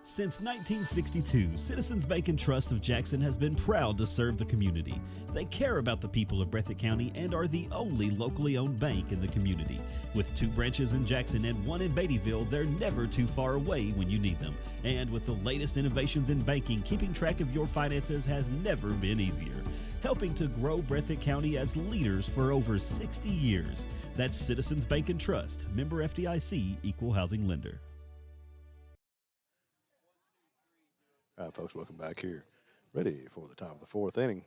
Since 1962, Citizens Bank and Trust of Jackson has been proud to serve the community. They care about the people of Breathitt County and are the only locally owned bank in the community. With 2 branches in Jackson and 1 in Beattyville, they're never too far away when you need them. And with the latest innovations in banking, keeping track of your finances has never been easier. Helping to grow Breathitt County as leaders for over 60 years. That's Citizens Bank and Trust, member FDIC, equal housing lender. All right, folks, welcome back here. Ready for the top of the fourth inning.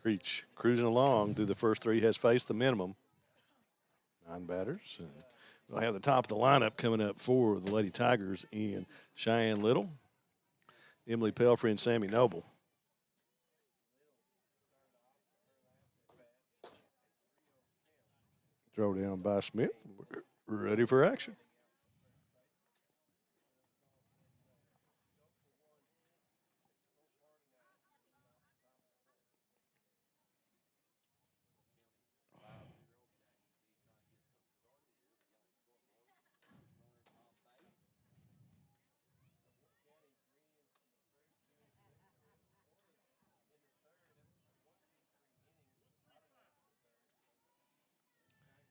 Creech cruising along through the first three, has faced the minimum. 9 batters. And we'll have the top of the lineup coming up for the Lady Tigers in Cheyenne Little, Emily Pelfrey, and Sammy Noble. Throw down by Smith. We're ready for action.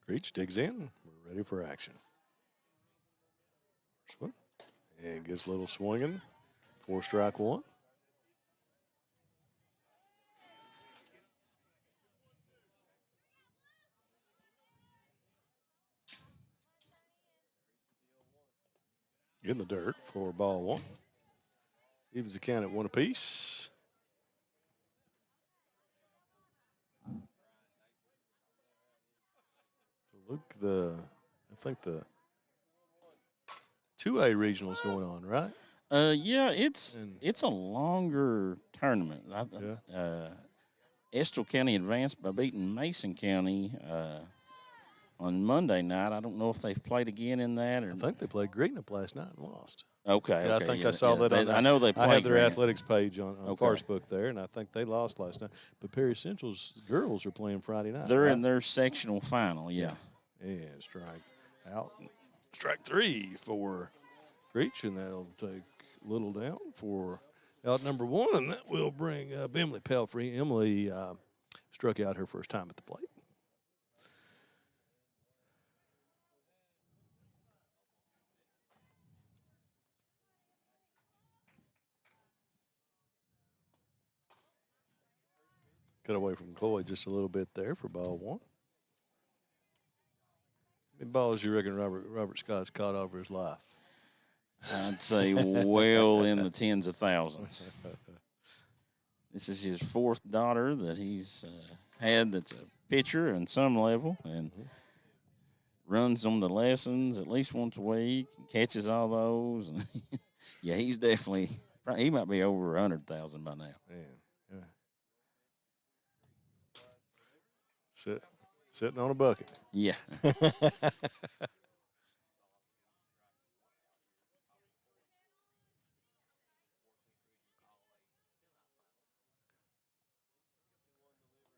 Creech digs in. We're ready for action. First one. And gets a little swinging. 4-strike one. In the dirt for ball one. Evens the count at 1 apiece. Look, I think the 2A regional's going on, right? Yeah, it's a longer tournament. Estill County advanced by beating Mason County on Monday night. I don't know if they've played again in that. Or I think they played Greenup last night and lost. Okay. Yeah, okay, I think yeah, I saw that on I know they played. I have their Greenup. athletics page on Okay. Facebook there, and I think they lost last night. But Perry Central's girls are playing Friday night. They're right? in their sectional final, yeah. And strike out. Strike 3 for Creech, and that'll take Little down for out number 1, and that will bring up Emily Pelfrey. Emily struck out her first time at the plate. Cut away from Chloe just a little bit there for ball 1. How many balls you reckon Robert Scott's caught over his life? I'd say well in the tens of thousands. This is his 4th daughter that he's had that's a pitcher on some level and runs them to lessons at least once a week and catches all those. Yeah, he's definitely – he might be over 100,000 by now. Man, yeah. Sitting on a bucket. Yeah.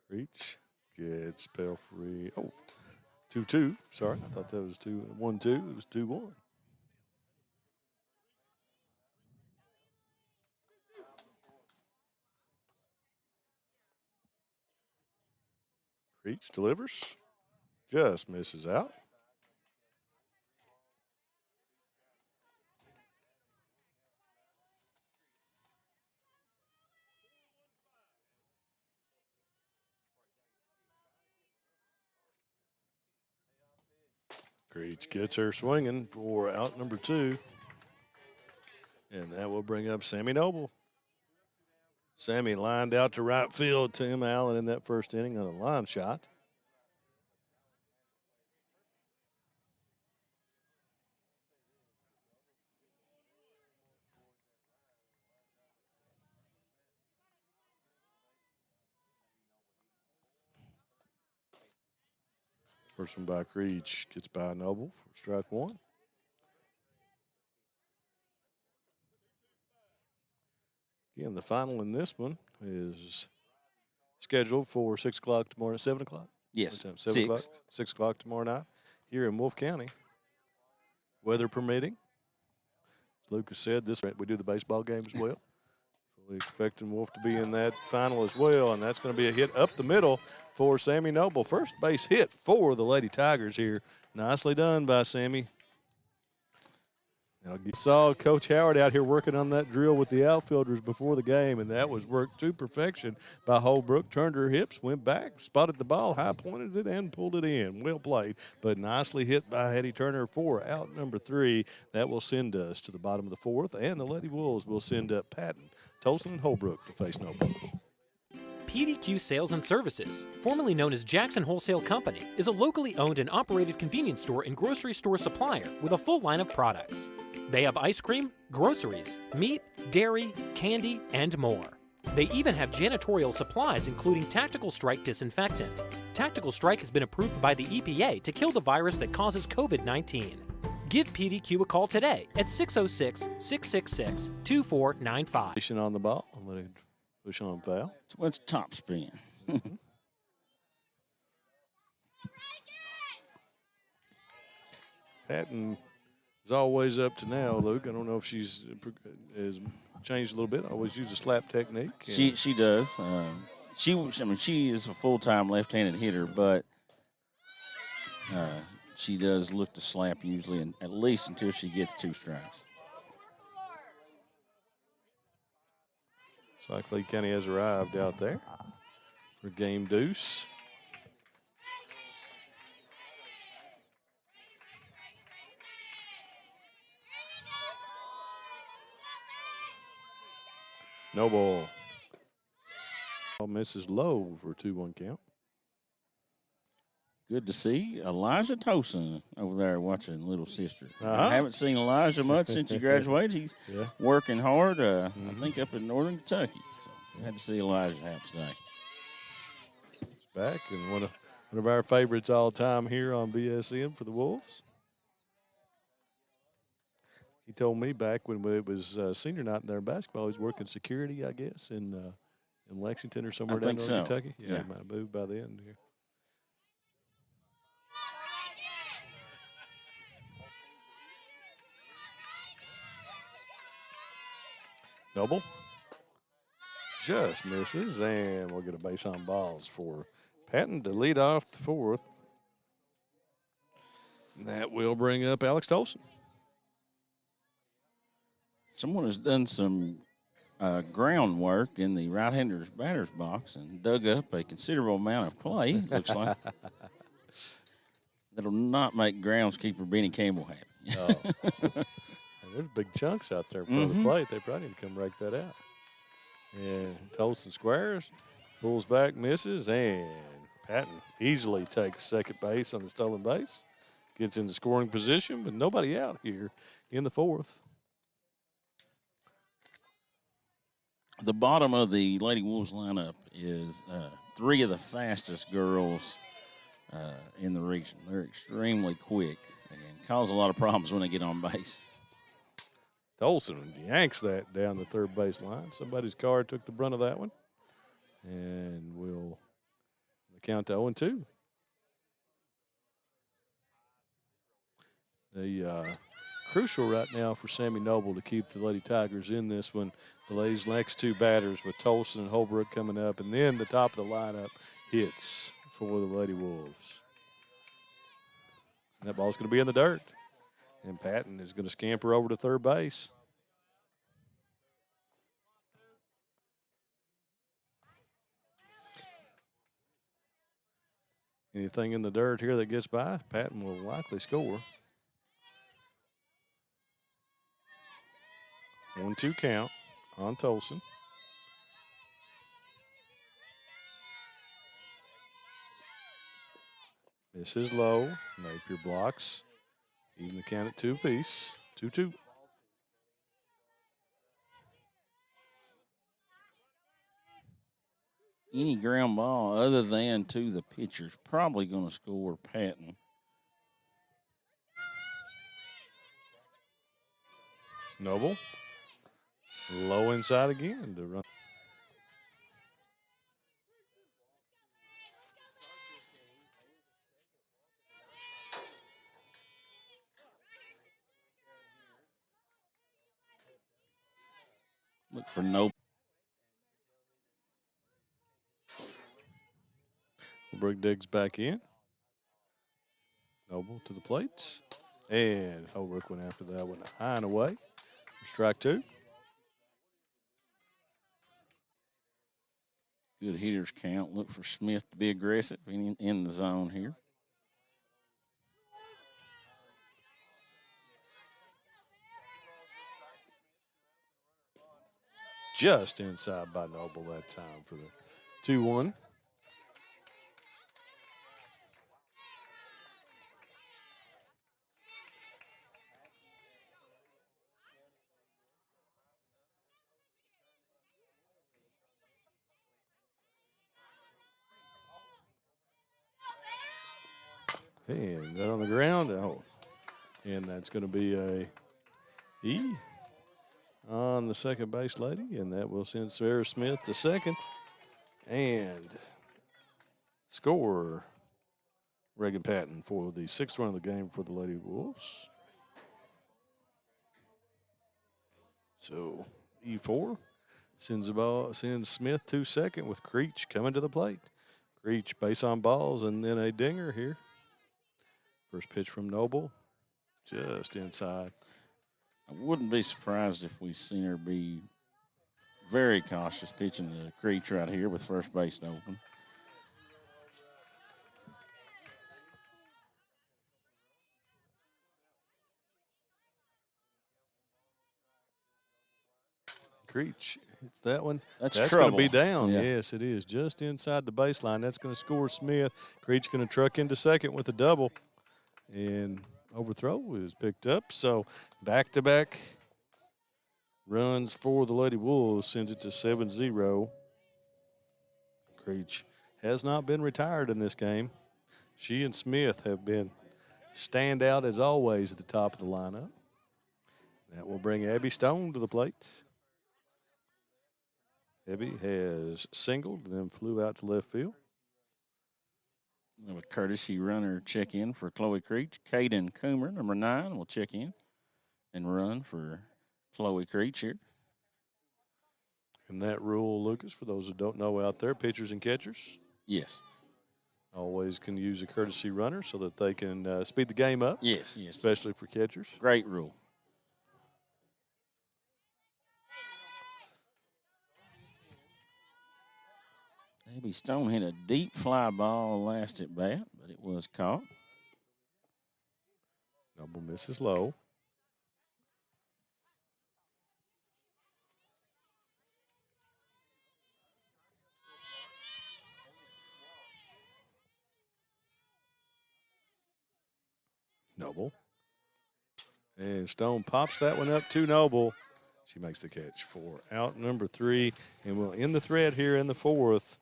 Reach gets Pelfrey. Oh, 2-2. Sorry, I thought that was 1-2. It was 2-1. Reach delivers. Just misses out. Creech gets her swinging for out number 2. And that will bring up Sammy Noble. Sammy lined out to right field. Tim Allen in that first inning on a line shot. First one by Creech gets by Noble for strike 1. Again, the final in this one is scheduled for 6 o'clock tomorrow, 7 o'clock? Yes, 7 o'clock, 6 o'clock tomorrow night here in Wolfe County. Weather permitting. As Lucas said, we do the baseball game as well. Fully expecting Wolfe to be in that final as well, and that's going to be a hit up the middle for Sammy Noble. First base hit for the Lady Tigers here. Nicely done by Sammy. Saw Coach Howard out here working on that drill with the outfielders before the game, and that was worked to perfection by Holbrook. Turned her hips, went back, spotted the ball, high pointed it, and pulled it in. Well played, but nicely hit by Hetty Turner for out number 3. That will send us to the bottom of the 4th, and the Lady Wolves will send up Patton, Tolson, and Holbrook to face Noble. PDQ Sales and Services, formerly known as Jackson Wholesale Company, is a locally owned and operated convenience store and grocery store supplier with a full line of products. They have ice cream, groceries, meat, dairy, candy, and more. They even have janitorial supplies including Tactical Strike disinfectant. Tactical Strike has been approved by the EPA to kill the virus that causes COVID-19. Give PDQ a call today at 606-666-2495. On the ball, and let it push on foul. So what's top spin? Patton is always up to now, Luke. I don't know if she's has changed a little bit. I always use a slap technique. She does. She is a full-time left-handed hitter, but she does look to slap usually, and at least until she gets 2 strikes. Looks like Lee County has arrived out there for game deuce. No ball. Misses low for a 2-1 count. Good to see Elijah Tosin over there watching little sister. I haven't seen Elijah much since he graduated. He's working hard, I think, up in northern Kentucky. So glad to see Elijah happen today. He's back, and one of our favorites all time here on BSN for the Wolves. He told me back when it was senior night in their basketball, he was working security, I guess, in Lexington or somewhere down in Kentucky. Yeah, he might have moved by then. Here. Noble just misses, and we'll get a base on balls for Patton to lead off the 4th. And that will bring up Alex Tolson. Someone has done some groundwork in the right-hander's batter's box and dug up a considerable amount of clay, looks like. That'll not make groundskeeper Benny Campbell happy. Oh. There's big chunks out there in front of the plate. They probably need to come rake that out. And Tolson squares, pulls back, misses, and Patton easily takes second base on the stolen base. Gets into scoring position with nobody out here in the 4th. The bottom of the Lady Wolves lineup is 3 of the fastest girls in the region. They're extremely quick and cause a lot of problems when they get on base. Tolson yanks that down the third base line. Somebody's car took the brunt of that one. And we'll count to 0-2. The crucial right now for Sammy Noble to keep the Lady Tigers in this one. The Ladies' next 2 batters with Tolson and Holbrook coming up, and then the top of the lineup hits for the Lady Wolves. And that ball's going to be in the dirt. And Patton is going to scamper over to third base. Anything in the dirt here that gets by, Patton will likely score. 1-2 count on Tolson. Misses low. Napier blocks. Even the count at 2 apiece. 2-2. Any ground ball other than to the pitcher's probably going to score Patton. Noble. Low inside again to run. Look for Noble. Holbrook digs back in. Noble to the plates. And Holbrook went after that one high and away. Strike two. Good hitters count. Look for Smith to be aggressive in the zone here. Just inside by Noble that time for the 2-1. And that on the ground. Oh, and that's going to be a E on the second base lady, and that will send Sarah Smith to second. And score Reagan Patton for the 6th run of the game for the Lady Wolves. So E4 sends Smith to second with Creech coming to the plate. Creech base on balls and then a dinger here. First pitch from Noble, just inside. I wouldn't be surprised if we seen her be very cautious pitching to Creech right here with first base open. Creech hits that one. That's going to trouble. be down. Yeah. Yes, it is. Just inside the baseline. That's going to score Smith. Creech going to truck into second with a double. And overthrow is picked up. So back-to-back runs for the Lady Wolves sends it to 7-0. Creech has not been retired in this game. She and Smith have been standout as always at the top of the lineup. That will bring Abby Stone to the plate. Abby has singled, then flew out to left field. A courtesy runner check in for Chloe Creech. Caden Coomer, number 9, will check in and run for Chloe Creech here. And that rule, Lucas, for those who don't know out there, pitchers and catchers Yes. always can use a courtesy runner so that they can speed the game up. Yes. Especially for catchers. Great rule. Abby Stone hit a deep fly ball last at bat, but it was caught. Noble misses low. Noble. And Stone pops that one up to Noble. She makes the catch for out number 3. And we'll end the thread here in the 4th.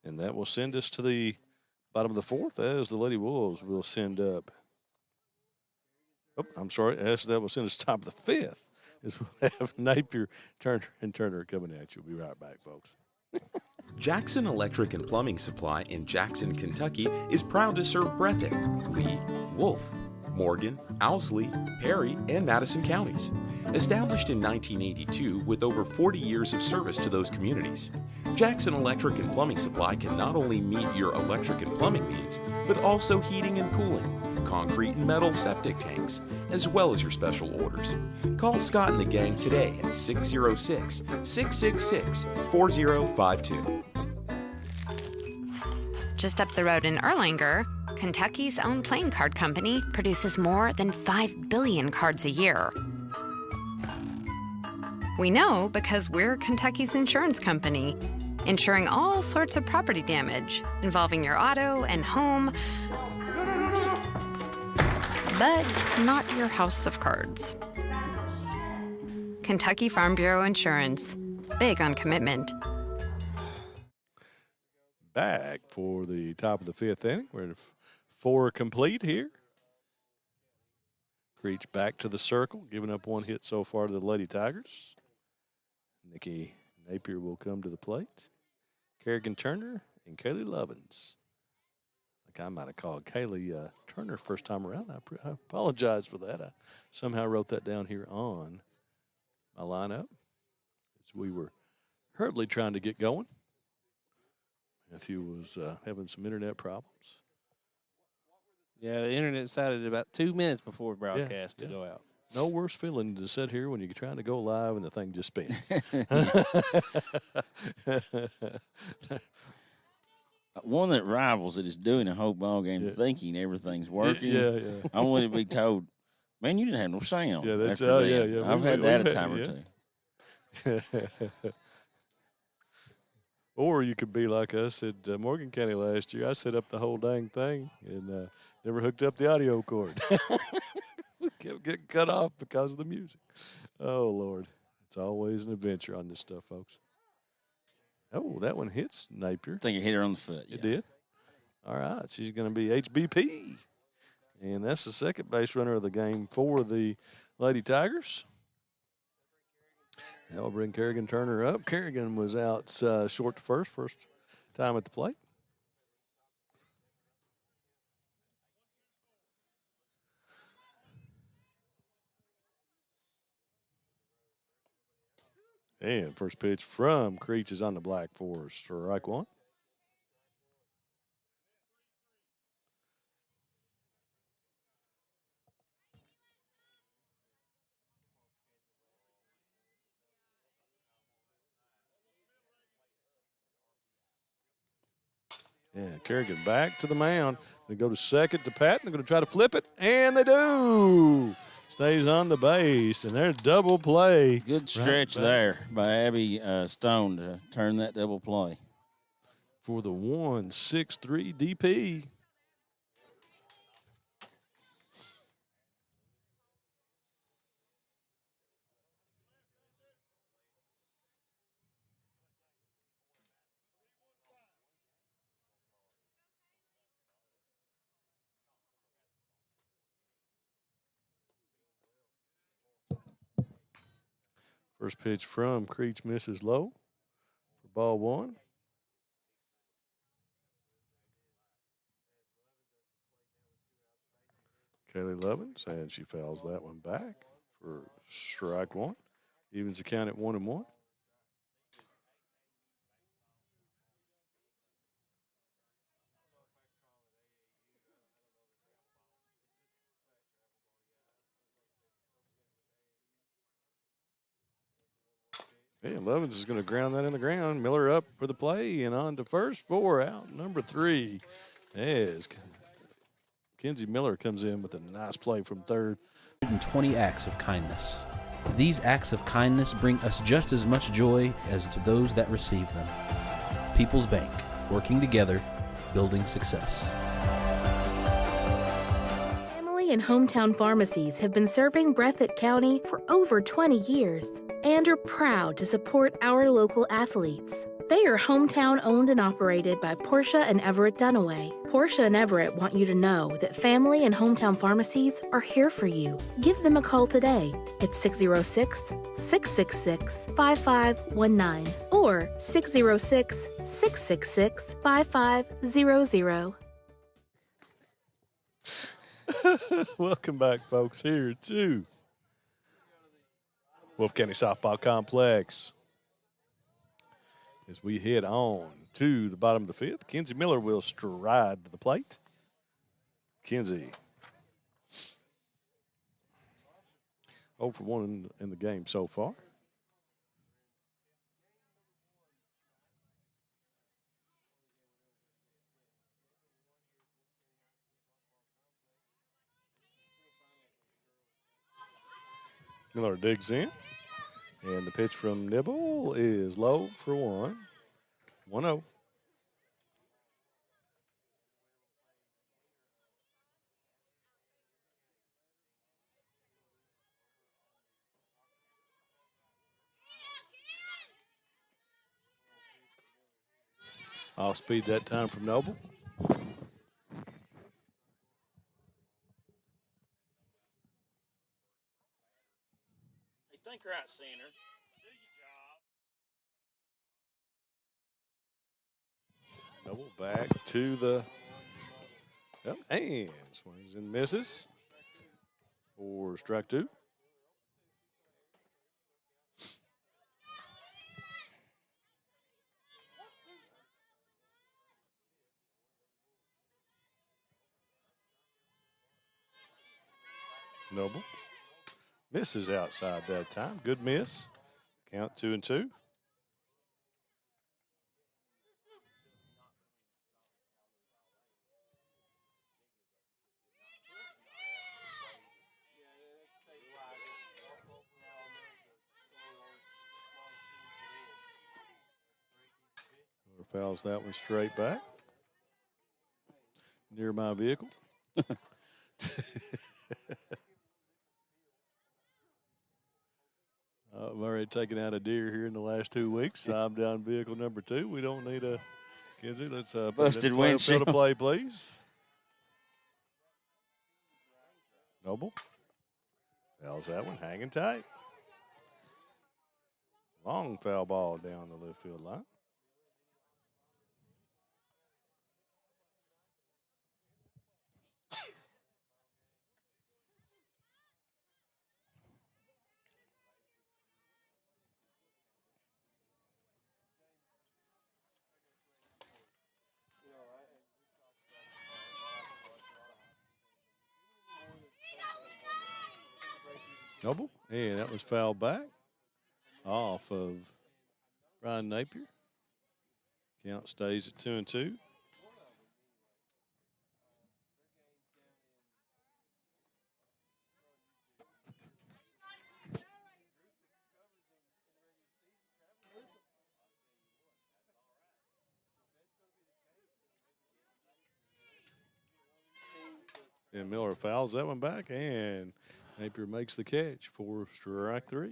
And that will send us to the bottom of the 4th as the Lady Wolves will send up. Oh, I'm sorry. As that will send us to the top of the 5th. As we'll have Napier, Turner coming at you. We'll be right back, folks. Jackson Electric and Plumbing Supply in Jackson, Kentucky is proud to serve Breathitt, Lee, Wolfe, Morgan, Owsley, Perry, and Madison counties. Established in 1982 with over 40 years of service to those communities, Jackson Electric and Plumbing Supply can not only meet your electric and plumbing needs, but also heating and cooling, concrete and metal septic tanks, as well as your special orders. Call Scott and the gang today at 606-666-4052. Just up the road in Erlanger, Kentucky's own playing card company produces more than 5 billion cards a year. We know because we're Kentucky's insurance company, insuring all sorts of property damage involving your auto and home, but not your house of cards. Kentucky Farm Bureau Insurance, big on commitment. Back for the top of the 5th inning. We're at 4 complete here. Creech back to the circle, giving up 1 hit so far to the Lady Tigers. Nikki Napier will come to the plate. Kerrigan Turner and Kaylee Lovins. I might have called Kaylee Turner first time around. I apologize for that. I somehow wrote that down here on my lineup as we were hurriedly trying to get going. Matthew was having some internet problems. Yeah, the internet decided about 2 minutes before broadcast to yeah. go out. No worse feeling to sit here when you're trying to go live and the thing just spins. One that rivals it is doing a whole ball game, Yeah. thinking everything's working. Yeah. I want to be told, man, you didn't have no sound. Yeah, that's after that. yeah. I've had that a time or two. Or you could be like us at Morgan County last year. I set up the whole dang thing and never hooked up the audio cord. We kept getting cut off because of the music. Oh, Lord. It's always an adventure on this stuff, folks. Oh, that one hits Napier. I think it hit her on the foot. It did. All right. She's going to be HBP. And that's the second base runner of the game for the Lady Tigers. That will bring Kerrigan Turner up. Kerrigan was out short to first time at the plate. And first pitch from Creech is on the black for strike one. Yeah, Kerrigan back to the mound. They go to second to Patton. They're going to try to flip it, and they do. Stays on the base, and there's double play. Good stretch there by Abby Stone to turn that double play. For the 1-6-3 DP. First pitch from Creech misses low for ball one. Kaylee Lovins, and she fouls that one back for strike one. Evens the count at 1-1. And Lovins is going to ground that in the ground. Miller up for the play and on to first for out number 3. As Kenzie Miller comes in with a nice play from third. 120 acts of kindness. These acts of kindness bring us just as much joy as to those that receive them. People's Bank, working together, building success. Family and hometown pharmacies have been serving Breathitt County for over 20 years and are proud to support our local athletes. They are hometown owned and operated by Portia and Everett Dunaway. Portia and Everett want you to know that family and hometown pharmacies are here for you. Give them a call today at 606-666-5519 or 606-666-5500. Welcome back, folks, here to Wolfe County Softball Complex. As we head on to the bottom of the fifth, Kenzie Miller will stride to the plate. Kenzie 0 for 1 in the game so far. Miller digs in. And the pitch from Nibble is low for 1. 1-0. Off speed that time from Noble. Hey, think right center. Noble back to the and swings and misses for strike 2. Noble misses outside that time. Good miss. Count 2-2. Fouls that one straight back near my vehicle. I've already taken out a deer here in the last 2 weeks. I'm down vehicle number 2. We don't need a Kenzie. Let's put Busted it in windshield. field of play, please. Noble fouls that one, hanging tight. Long foul ball down the left field line. Noble, and that was fouled back off of Brian Napier. Count stays at 2-2. And Miller fouls that one back, and Napier makes the catch for strike 3.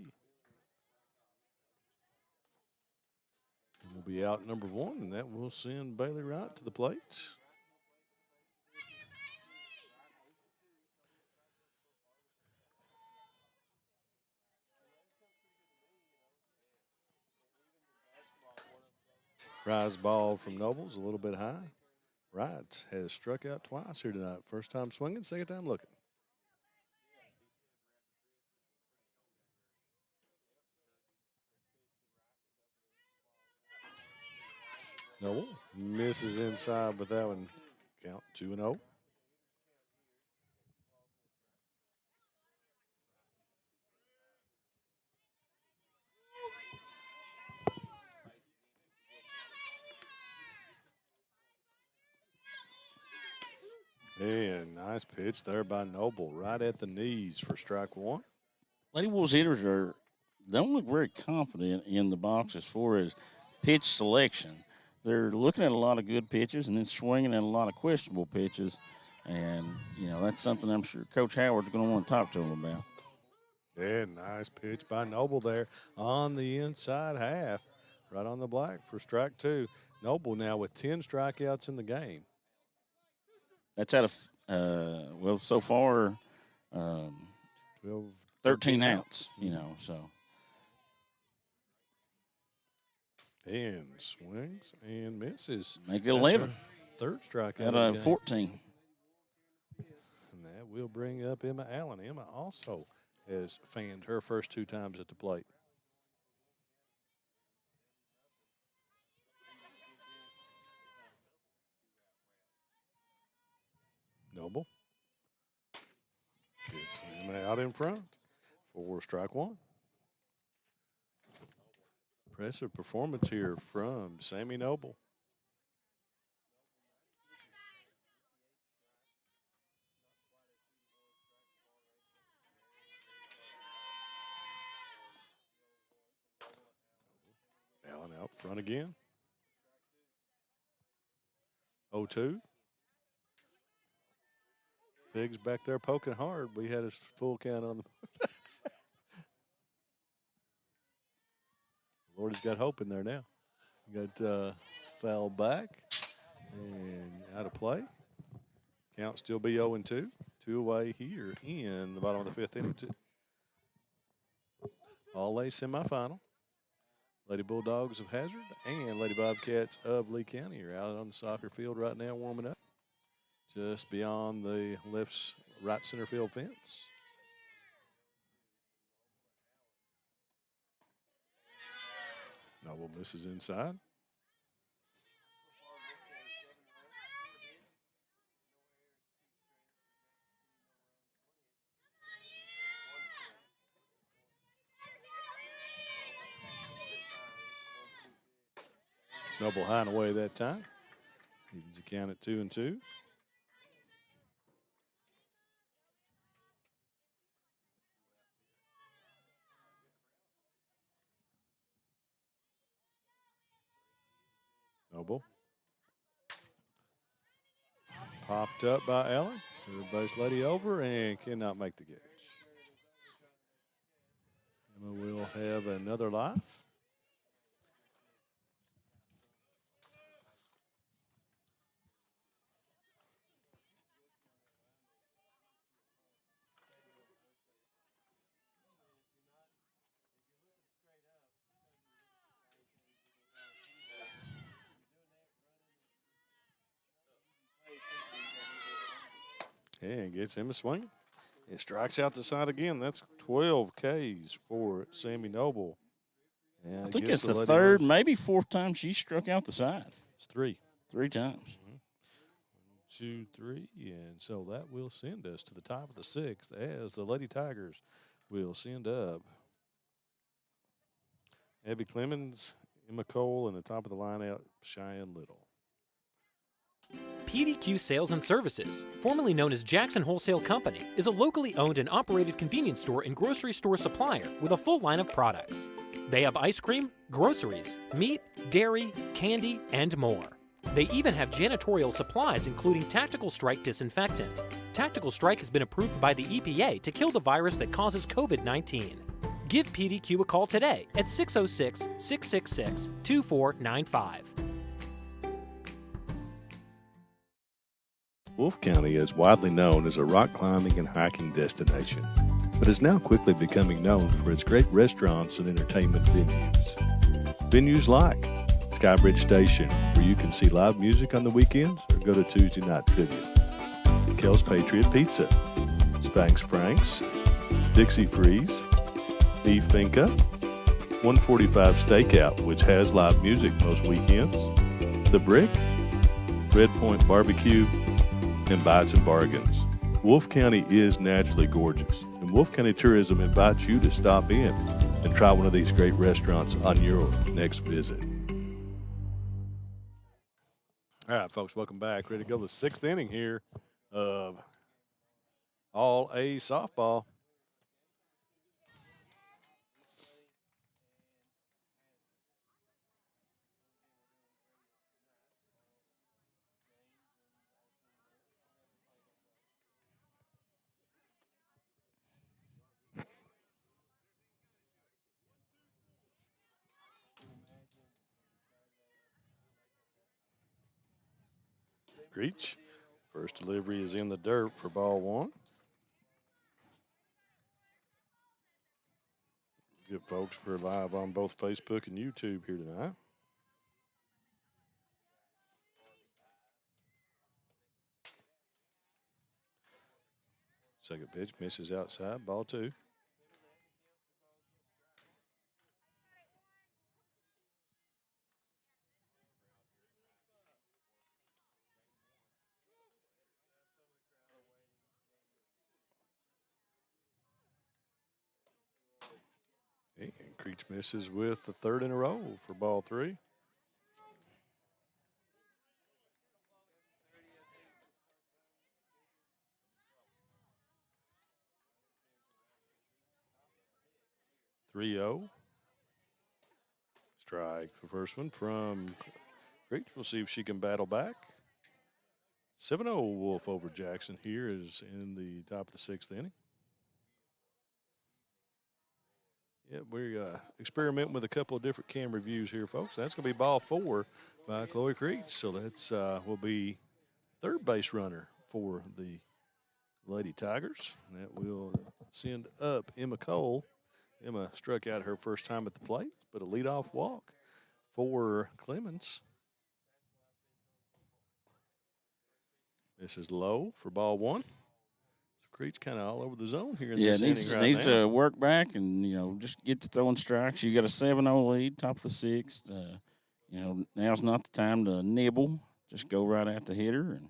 We'll be out number 1, and that will send Bailey Wright to the plate. Rise ball from Nobles, a little bit high. Wright has struck out twice here tonight. First time swinging, second time looking. Noble misses inside with that one. Count 2-0. And nice pitch there by Noble, right at the knees for strike 1. Lady Wolves hitters don't look very confident in the box as far as pitch selection. They're looking at a lot of good pitches and then swinging at a lot of questionable pitches. And, that's something I'm sure Coach Howard's going to want to talk to them about. And nice pitch by Noble there on the inside half, right on the black for strike 2. Noble now with 10 strikeouts in the game. That's out of, so far, 13 outs, so. And swings and misses. Make it 11. Third strikeout. Out of 14. And that will bring up Emma Allen. Emma also has fanned her first 2 times at the plate. Noble gets him out in front for strike 1. Impressive performance here from Sammy Noble. Allen out front again. 0-2. Figs back there poking hard. We had his full count on the. Lord has got hope in there now. Got foul back and out of play. Count still be 0-2. 2 away here in the bottom of the 5th inning. All-A semifinal. Lady Bulldogs of Hazard and Lady Bobcats of Lee County are out on the soccer field right now warming up. Just beyond the right center field fence. Noble misses inside. Noble high and away that time. Evens the count at 2-2. Noble. Popped up by Allen. Third base lady over and cannot make the catch. Emma will have another life. And gets Emma swinging. It strikes out the side again. That's 12 Ks for Sammy Noble. And I think gives it's the Lady third, Wolves- maybe fourth time she struck out the side. It's 3. 3 times. 2, 3, and so that will send us to the top of the 6th as the Lady Tigers will send up Abby Clemens, Emma Cole, and the top of the lineup, Cheyenne Little. PDQ Sales and Services, formerly known as Jackson Wholesale Company, is a locally owned and operated convenience store and grocery store supplier with a full line of products. They have ice cream, groceries, meat, dairy, candy, and more. They even have janitorial supplies, including Tactical Strike disinfectant. Tactical Strike has been approved by the EPA to kill the virus that causes COVID-19. Give PDQ a call today at 606-666-2495. Wolfe County is widely known as a rock climbing and hiking destination, but is now quickly becoming known for its great restaurants and entertainment venues. Venues like Skybridge Station, where you can see live music on the weekends or go to Tuesday night trivia. Kel's Patriot Pizza, Spanx Franks, Dixie Freeze, Beef Finca, 145 Stakeout, which has live music most weekends, The Brick, Red Point Barbecue, and Bites and Bargains. Wolfe County is naturally gorgeous, and Wolfe County Tourism invites you to stop in and try one of these great restaurants on your next visit. All right, folks, welcome back. Ready to go to the 6th inning here of All A softball. Reach. First delivery is in the dirt for ball 1. Good folks, we're live on both Facebook and YouTube here tonight. Second pitch misses outside, ball 2. And Creech misses with the third in a row for ball 3. (3-0). Strike the first one from Creech. We'll see if she can battle back. 7-0 Wolf over Jackson here is in the top of the 6th inning. Yeah, we're experimenting with a couple of different camera views here, folks. That's going to be ball 4 by Chloe Creech. So that's will be third base runner for the Lady Tigers. That will send up Emma Cole. Emma struck out her first time at the plate, but a leadoff walk for Clemens. This is low for ball 1. Creech kind of all over the zone here in this inning right needs now. to work back and, just get to throwing strikes. You got a 7-0 lead, top of the 6th. Now's not the time to nibble. Just go right at the hitter and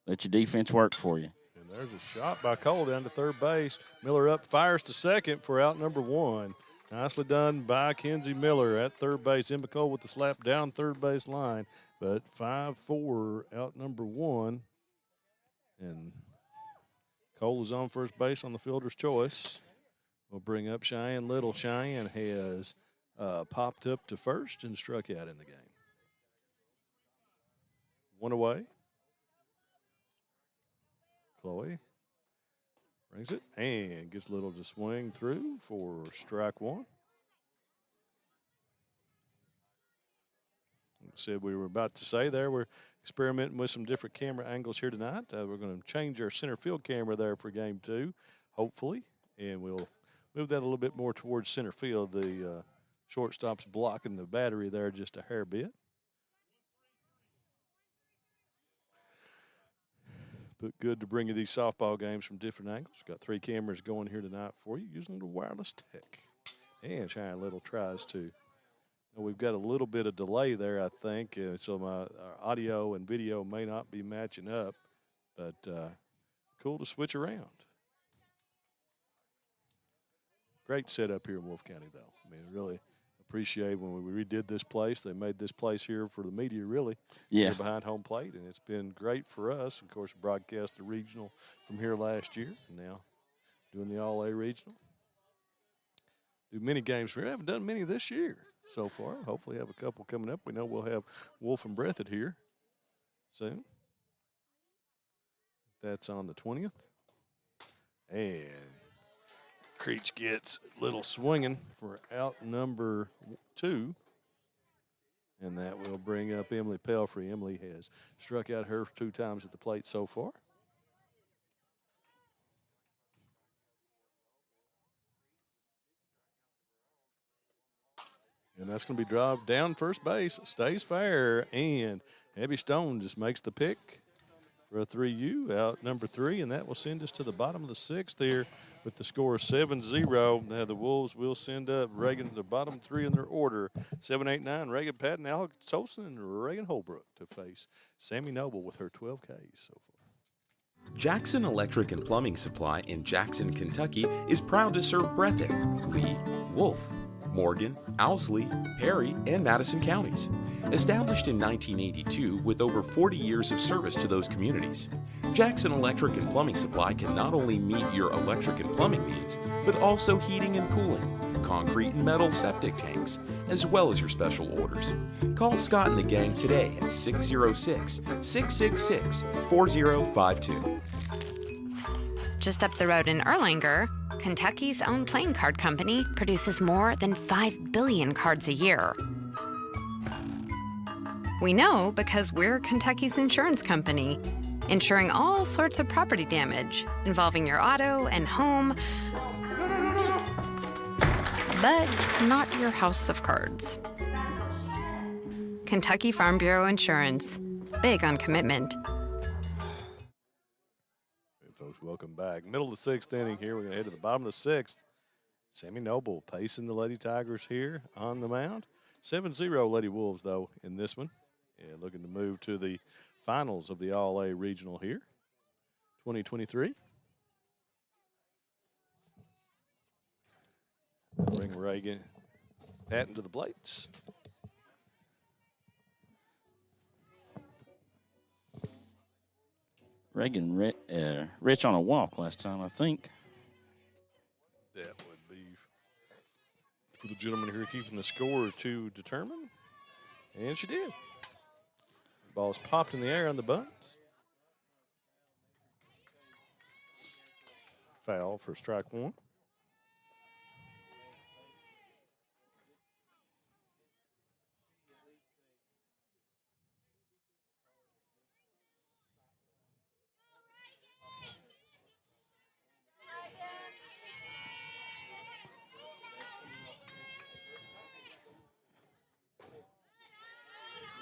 let your defense work for you. And there's a shot by Cole down to third base. Miller up, fires to second for out number 1. Nicely done by Kenzie Miller at third base. Emma Cole with the slap down third base line, but 5-4 out number one. And Cole is on first base on the fielder's choice. We'll bring up Cheyenne Little. Cheyenne has popped up to first and struck out in the game. One away. Chloe brings it and gets Little to swing through for strike one. Said we were about to say there, we're experimenting with some different camera angles here tonight. We're going to change our center field camera there for game two, hopefully, and we'll move that a little bit more towards center field. The shortstop's blocking the battery there just a hair bit. But good to bring you these softball games from different angles. Got 3 cameras going here tonight for you using the wireless tech. And Cheyenne Little tries to. We've got a little bit of delay there, I think, so my audio and video may not be matching up, but cool to switch around. Great setup here in Wolfe County, though. I mean, really appreciate when we redid this place. They made this place here for the media, really, here behind home plate, and it's been great for us. Of course, broadcast the regional from here last year, and now doing the All-A regional. Do many games. We haven't done many this year so far. Hopefully have a couple coming up. We know we'll have Wolfe and Breathitt here soon. That's on the 20th. And Creech gets Little swinging for out number 2. And that will bring up Emily Pelfrey. Emily has struck out her 2 times at the plate so far. And that's going to be dropped down first base. Stays fair. And Abby Stone just makes the pick for a 3U out number 3. And that will send us to the bottom of the 6th here with the score 7-0. Now the Wolves will send up Reagan to the bottom 3 in their order. 7-8-9, Reagan Patton, Alex Tolson, and Reagan Holbrook to face Sammy Noble with her 12 Ks so far. Jackson Electric and Plumbing Supply in Jackson, Kentucky is proud to serve Breathitt, Lee, Wolfe, Morgan, Owsley, Perry, and Madison counties. Established in 1982 with over 40 years of service to those communities, Jackson Electric and Plumbing Supply can not only meet your electric and plumbing needs, but also heating and cooling, concrete and metal septic tanks, as well as your special orders. Call Scott and the gang today at 606-666-4052. Just up the road in Erlanger, Kentucky's own playing card company produces more than 5 billion cards a year. We know because we're Kentucky's insurance company, insuring all sorts of property damage involving your auto and home, but not your house of cards. Kentucky Farm Bureau Insurance, big on commitment. Hey, folks, welcome back. Middle of the 6th inning here. We're going to head to the bottom of the 6th. Sammy Noble pacing the Lady Tigers here on the mound. 7-0 Lady Wolves, though, in this one. And looking to move to the finals of the All-A Regional here, 2023. Bring Reagan Patton to the plates. Reagan Rich on a walk last time, I think. That would be for the gentleman here keeping the score to determine. And she did. Ball's popped in the air on the bunt. Foul for strike 1.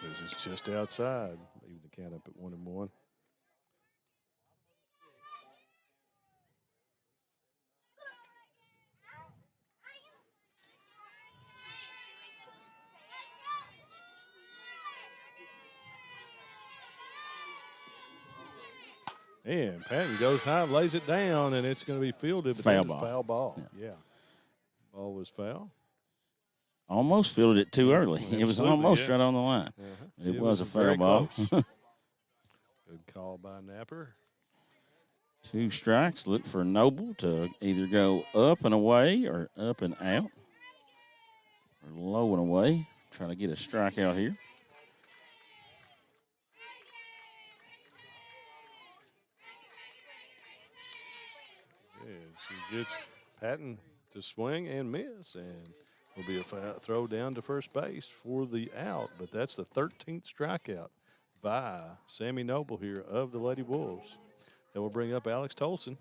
This is just outside. Leave the count up at 1-1. And Patton goes high, lays it down, and it's going to be fielded. But Foul that is ball. Foul ball. Yeah. Ball was foul. Almost fielded it too early. It was Absolutely, almost yeah. right on the line. See, It was a very foul ball. close. Good call by Napper. 2 strikes. Look for Noble to either go up and away or up and out, or low and away. Trying to get a strikeout here. Yeah, she gets Patton to swing and miss, and will be a throw down to first base for the out. But that's the 13th strikeout by Sammy Noble here of the Lady Wolves. That will bring up Alex Tolson.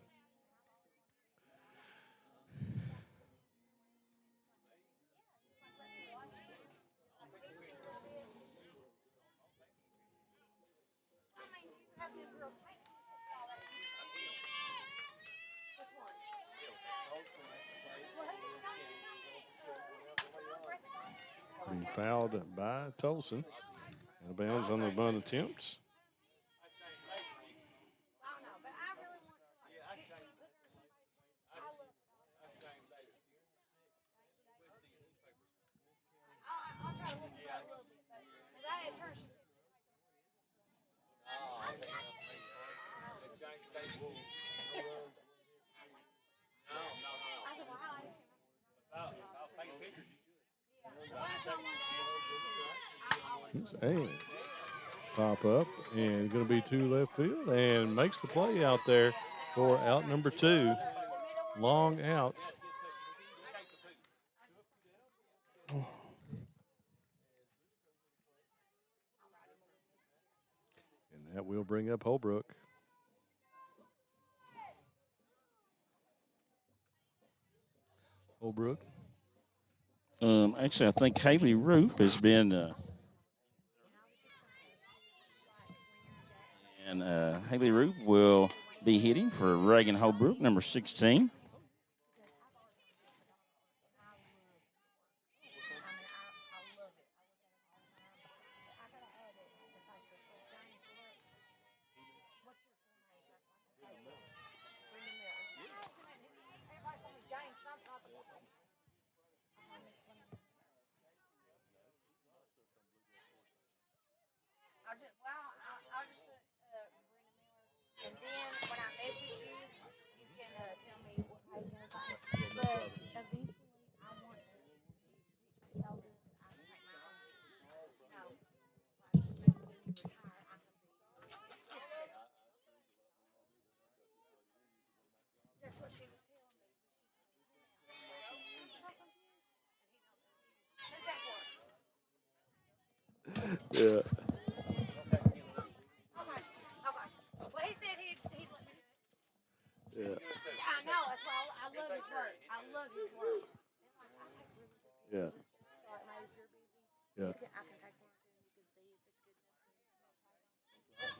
Being fouled by Tolson. Out of bounds on the bunt attempts. And pop up and going to be to left field and makes the play out there for out number 2. Long out. And that will bring up Holbrook. Holbrook. Actually, I think Haley Roop has been and Haley Roop will be hitting for Reagan Holbrook, number 16. And then when I message you, you can tell me what how you can find. But eventually, I want to teach me so good that I can take my own business. No, like when you retire, I can be assistant. That's what she was telling me. So confused. What's that for? Yeah. Yeah. I know, that's why I love his work. I love his work. Yeah. So like maybe if you're busy, Yeah. I can take one and you can see if it's good enough for you.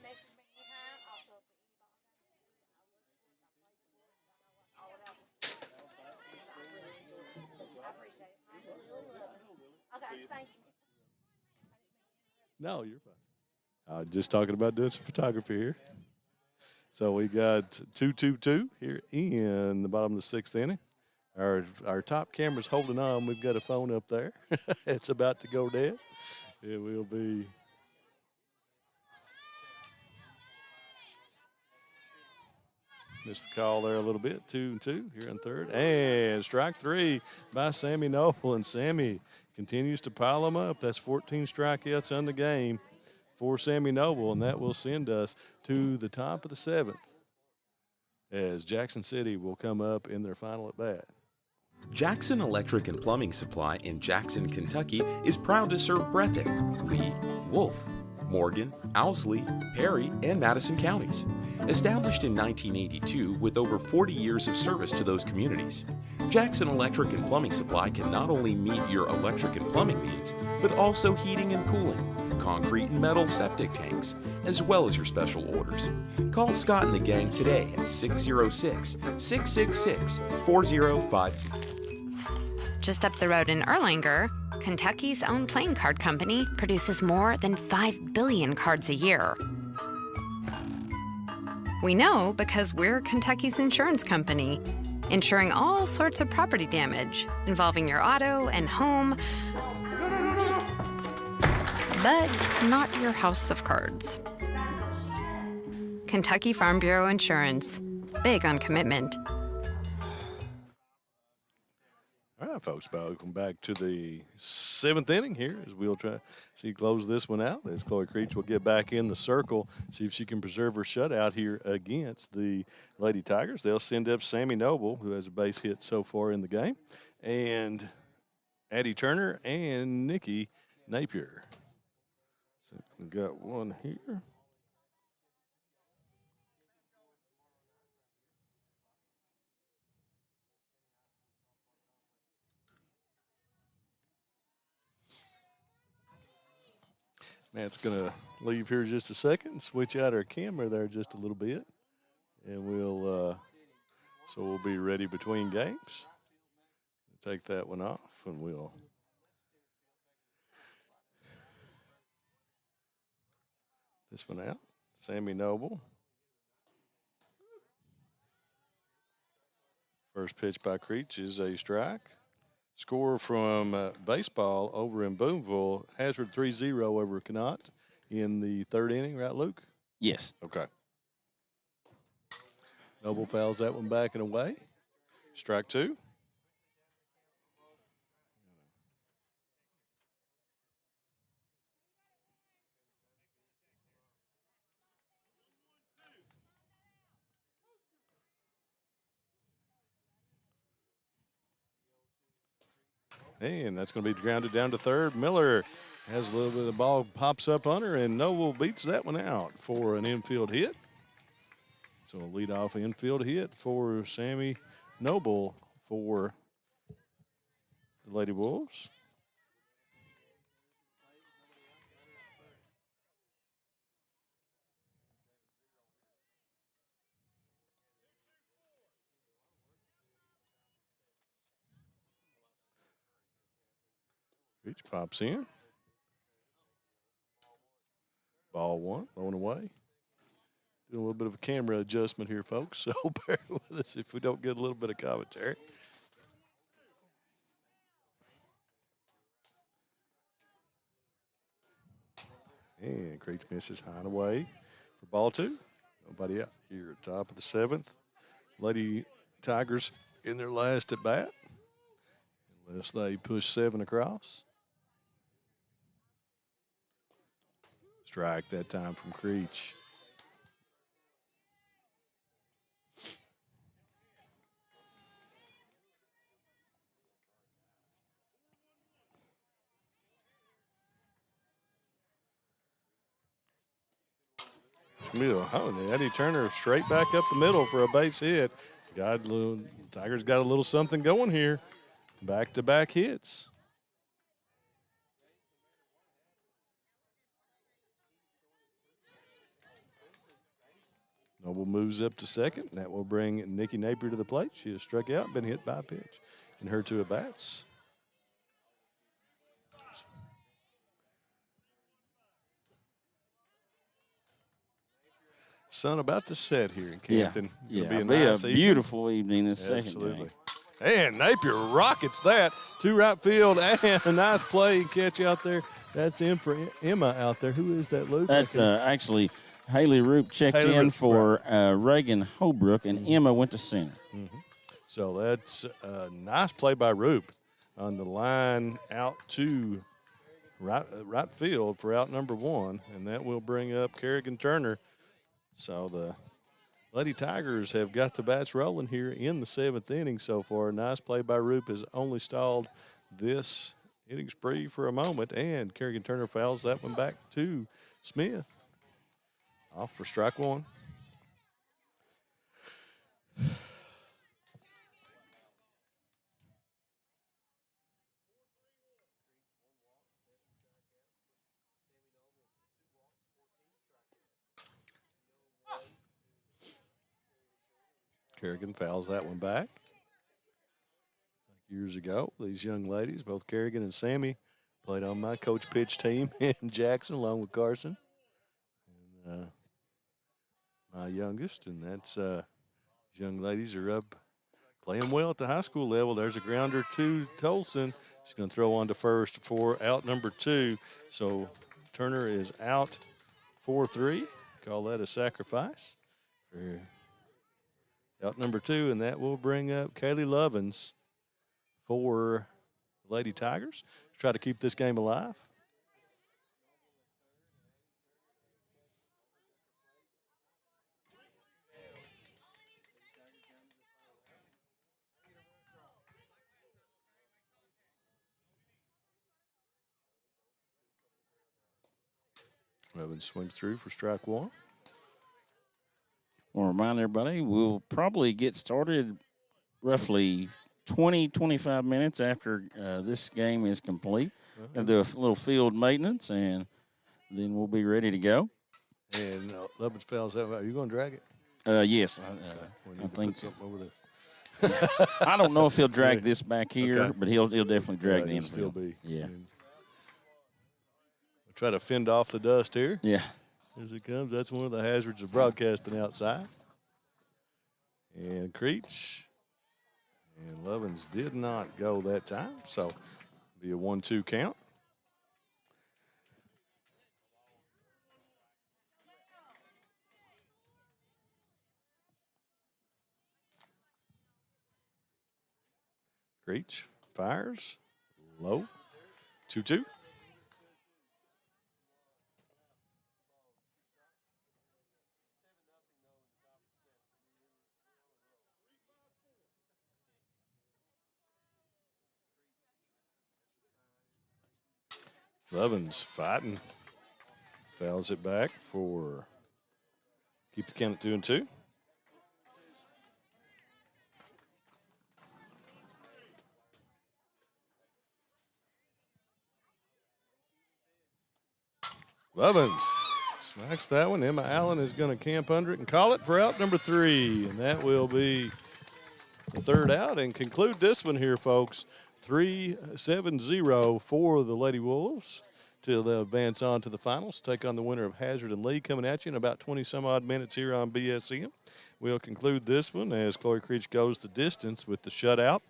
Message me anytime. Also, if anybody I love sports, I play sports, I know all about the sports. I really enjoy it. I appreciate it. I really love it. Okay, thank you. No, you're fine. Just talking about doing some photography here. So we got 2-2-2 here in the bottom of the 6th inning. Our top camera's holding on. We've got a phone up there. It's about to go dead. It will be. Missed the call there a little bit. 2-2 here in 3rd. And strike 3 by Sammy Noble. And Sammy continues to pile them up. That's 14 strikeouts on the game for Sammy Noble, and that will send us to the top of the 7th as Jackson City will come up in their final at bat. Jackson Electric and Plumbing Supply in Jackson, Kentucky is proud to serve Breathitt, Lee, Wolfe, Morgan, Owsley, Perry, and Madison counties. Established in 1982 with over 40 years of service to those communities, Jackson Electric and Plumbing Supply can not only meet your electric and plumbing needs, but also heating and cooling, concrete and metal septic tanks, as well as your special orders. Call Scott and the gang today at 606-666-4052. Just up the road in Erlanger, Kentucky's own playing card company produces more than 5 billion cards a year. We know because we're Kentucky's insurance company. insuring all sorts of property damage involving your auto and home, but not your house of cards. Kentucky Farm Bureau Insurance. Big on commitment. All right, folks, welcome back to the 7th inning here as we'll try to close this one out as Chloe Creech will get back in the circle, see if she can preserve her shutout here against the Lady Tigers. They'll send up Sammy Noble, who has a base hit so far in the game, and Addie Turner and Nikki Napier. So we got one here. Matt's going to leave here just a second and switch out our camera there just a little bit. And we'll be ready between games. Take that one off and we'll this one out. Sammy Noble. First pitch by Creech is a strike. Score from baseball over in Boonville. Hazard 3-0 over Connaught in the 3rd inning, right, Luke? Yes. Okay. Noble fouls that one back and away. Strike 2. And that's going to be grounded down to 3rd. Miller has a little bit of the ball, pops up on her, and Noble beats that one out for an infield hit. So a leadoff infield hit for Sammy Noble for the Lady Wolves. Reach pops in. Ball 1, going away. Doing a little bit of a camera adjustment here, folks, so bear with us if we don't get a little bit of commentary. And Creech misses high and away for ball 2. Nobody out here, top of the 7th. Lady Tigers in their last at bat, unless they push 7 across. Strike that time from Creech. It's going to be Eddie Turner straight back up the middle for a base hit. Tigers got a little something going here. Back-to-back hits. Noble moves up to 2nd. That will bring Nikki Napier to the plate. She has struck out, been hit by a pitch in her 2 at-bats. Sun about to set here in Canton. Yeah, It'll it'll be a nice beautiful evening this Absolutely. second game. And Napier rockets that to right field, and a nice play and catch out there. That's in for Emma out there. Who is that, Luke? That's actually Haley Roop checked Haley in Roop, for Reagan Holbrook, and Emma went to center. Mm-hmm. So that's a nice play by Roop on the line out to right field for out number 1, and that will bring up Kerrigan Turner. So the Lady Tigers have got the bats rolling here in the 7th inning so far. Nice play by Roop has only stalled this inning spree for a moment, and Kerrigan Turner fouls that one back to Smith. Off for strike 1. Kerrigan fouls that one back. Years ago, these young ladies, both Kerrigan and Sammy, played on my coach pitch team in Jackson along with Carson. And, my youngest, and that's young ladies are up playing well at the high school level. There's a grounder to Tolson. She's going to throw on to first for out number 2. So Turner is out 4-3. Call that a sacrifice for out number 2, and that will bring up Kaylee Lovins for Lady Tigers to try to keep this game alive. Lovins swings through for strike 1. I want to remind everybody we'll probably get started roughly 20, 25 minutes after this game is complete. Going to do a little field maintenance, and then we'll be ready to go. And Lovins fouls out. Are you going to drag it? Yes. I think put something over there. I don't know if he'll drag this back here, but he'll definitely drag the He'll infield. still be. Yeah. We'll try to fend off the dust here. Yeah. As it comes, that's one of the hazards of broadcasting outside. And Creech and Lovins did not go that time, so be a 1-2 count. Creech fires low, 2-2. Lovins fighting. Fouls it back for keep the count at 2-2. Lovins smacks that one. Emma Allen is going to camp under it and call it for out number 3. And that will be the third out and conclude this one here, folks. 3-7-0 for the Lady Wolves till they advance on to the finals. Take on the winner of Hazard and Lee coming at you in about 20-some-odd minutes here on BSN. We'll conclude this one as Chloe Creech goes the distance with the shutout.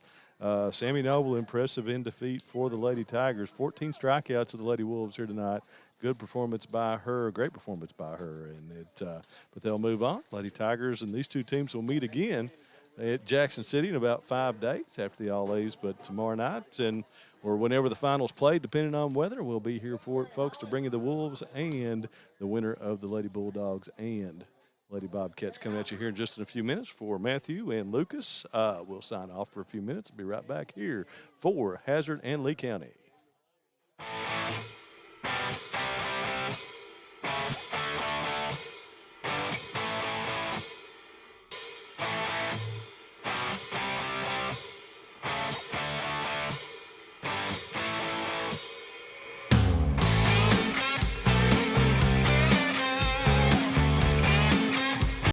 Sammy Noble, impressive in defeat for the Lady Tigers. 14 strikeouts of the Lady Wolves here tonight. Good performance by her, great performance by her. But they'll move on. Lady Tigers and these two teams will meet again at Jackson City in about 5 days after the All-A's, but tomorrow night or whenever the finals play, depending on weather, we'll be here for it, folks, to bring you the Wolves and the winner of the Lady Bulldogs and Lady Bobcats coming at you here in just a few minutes. For Matthew and Lucas, we'll sign off for a few minutes. Be right back here for Hazard and Lee County.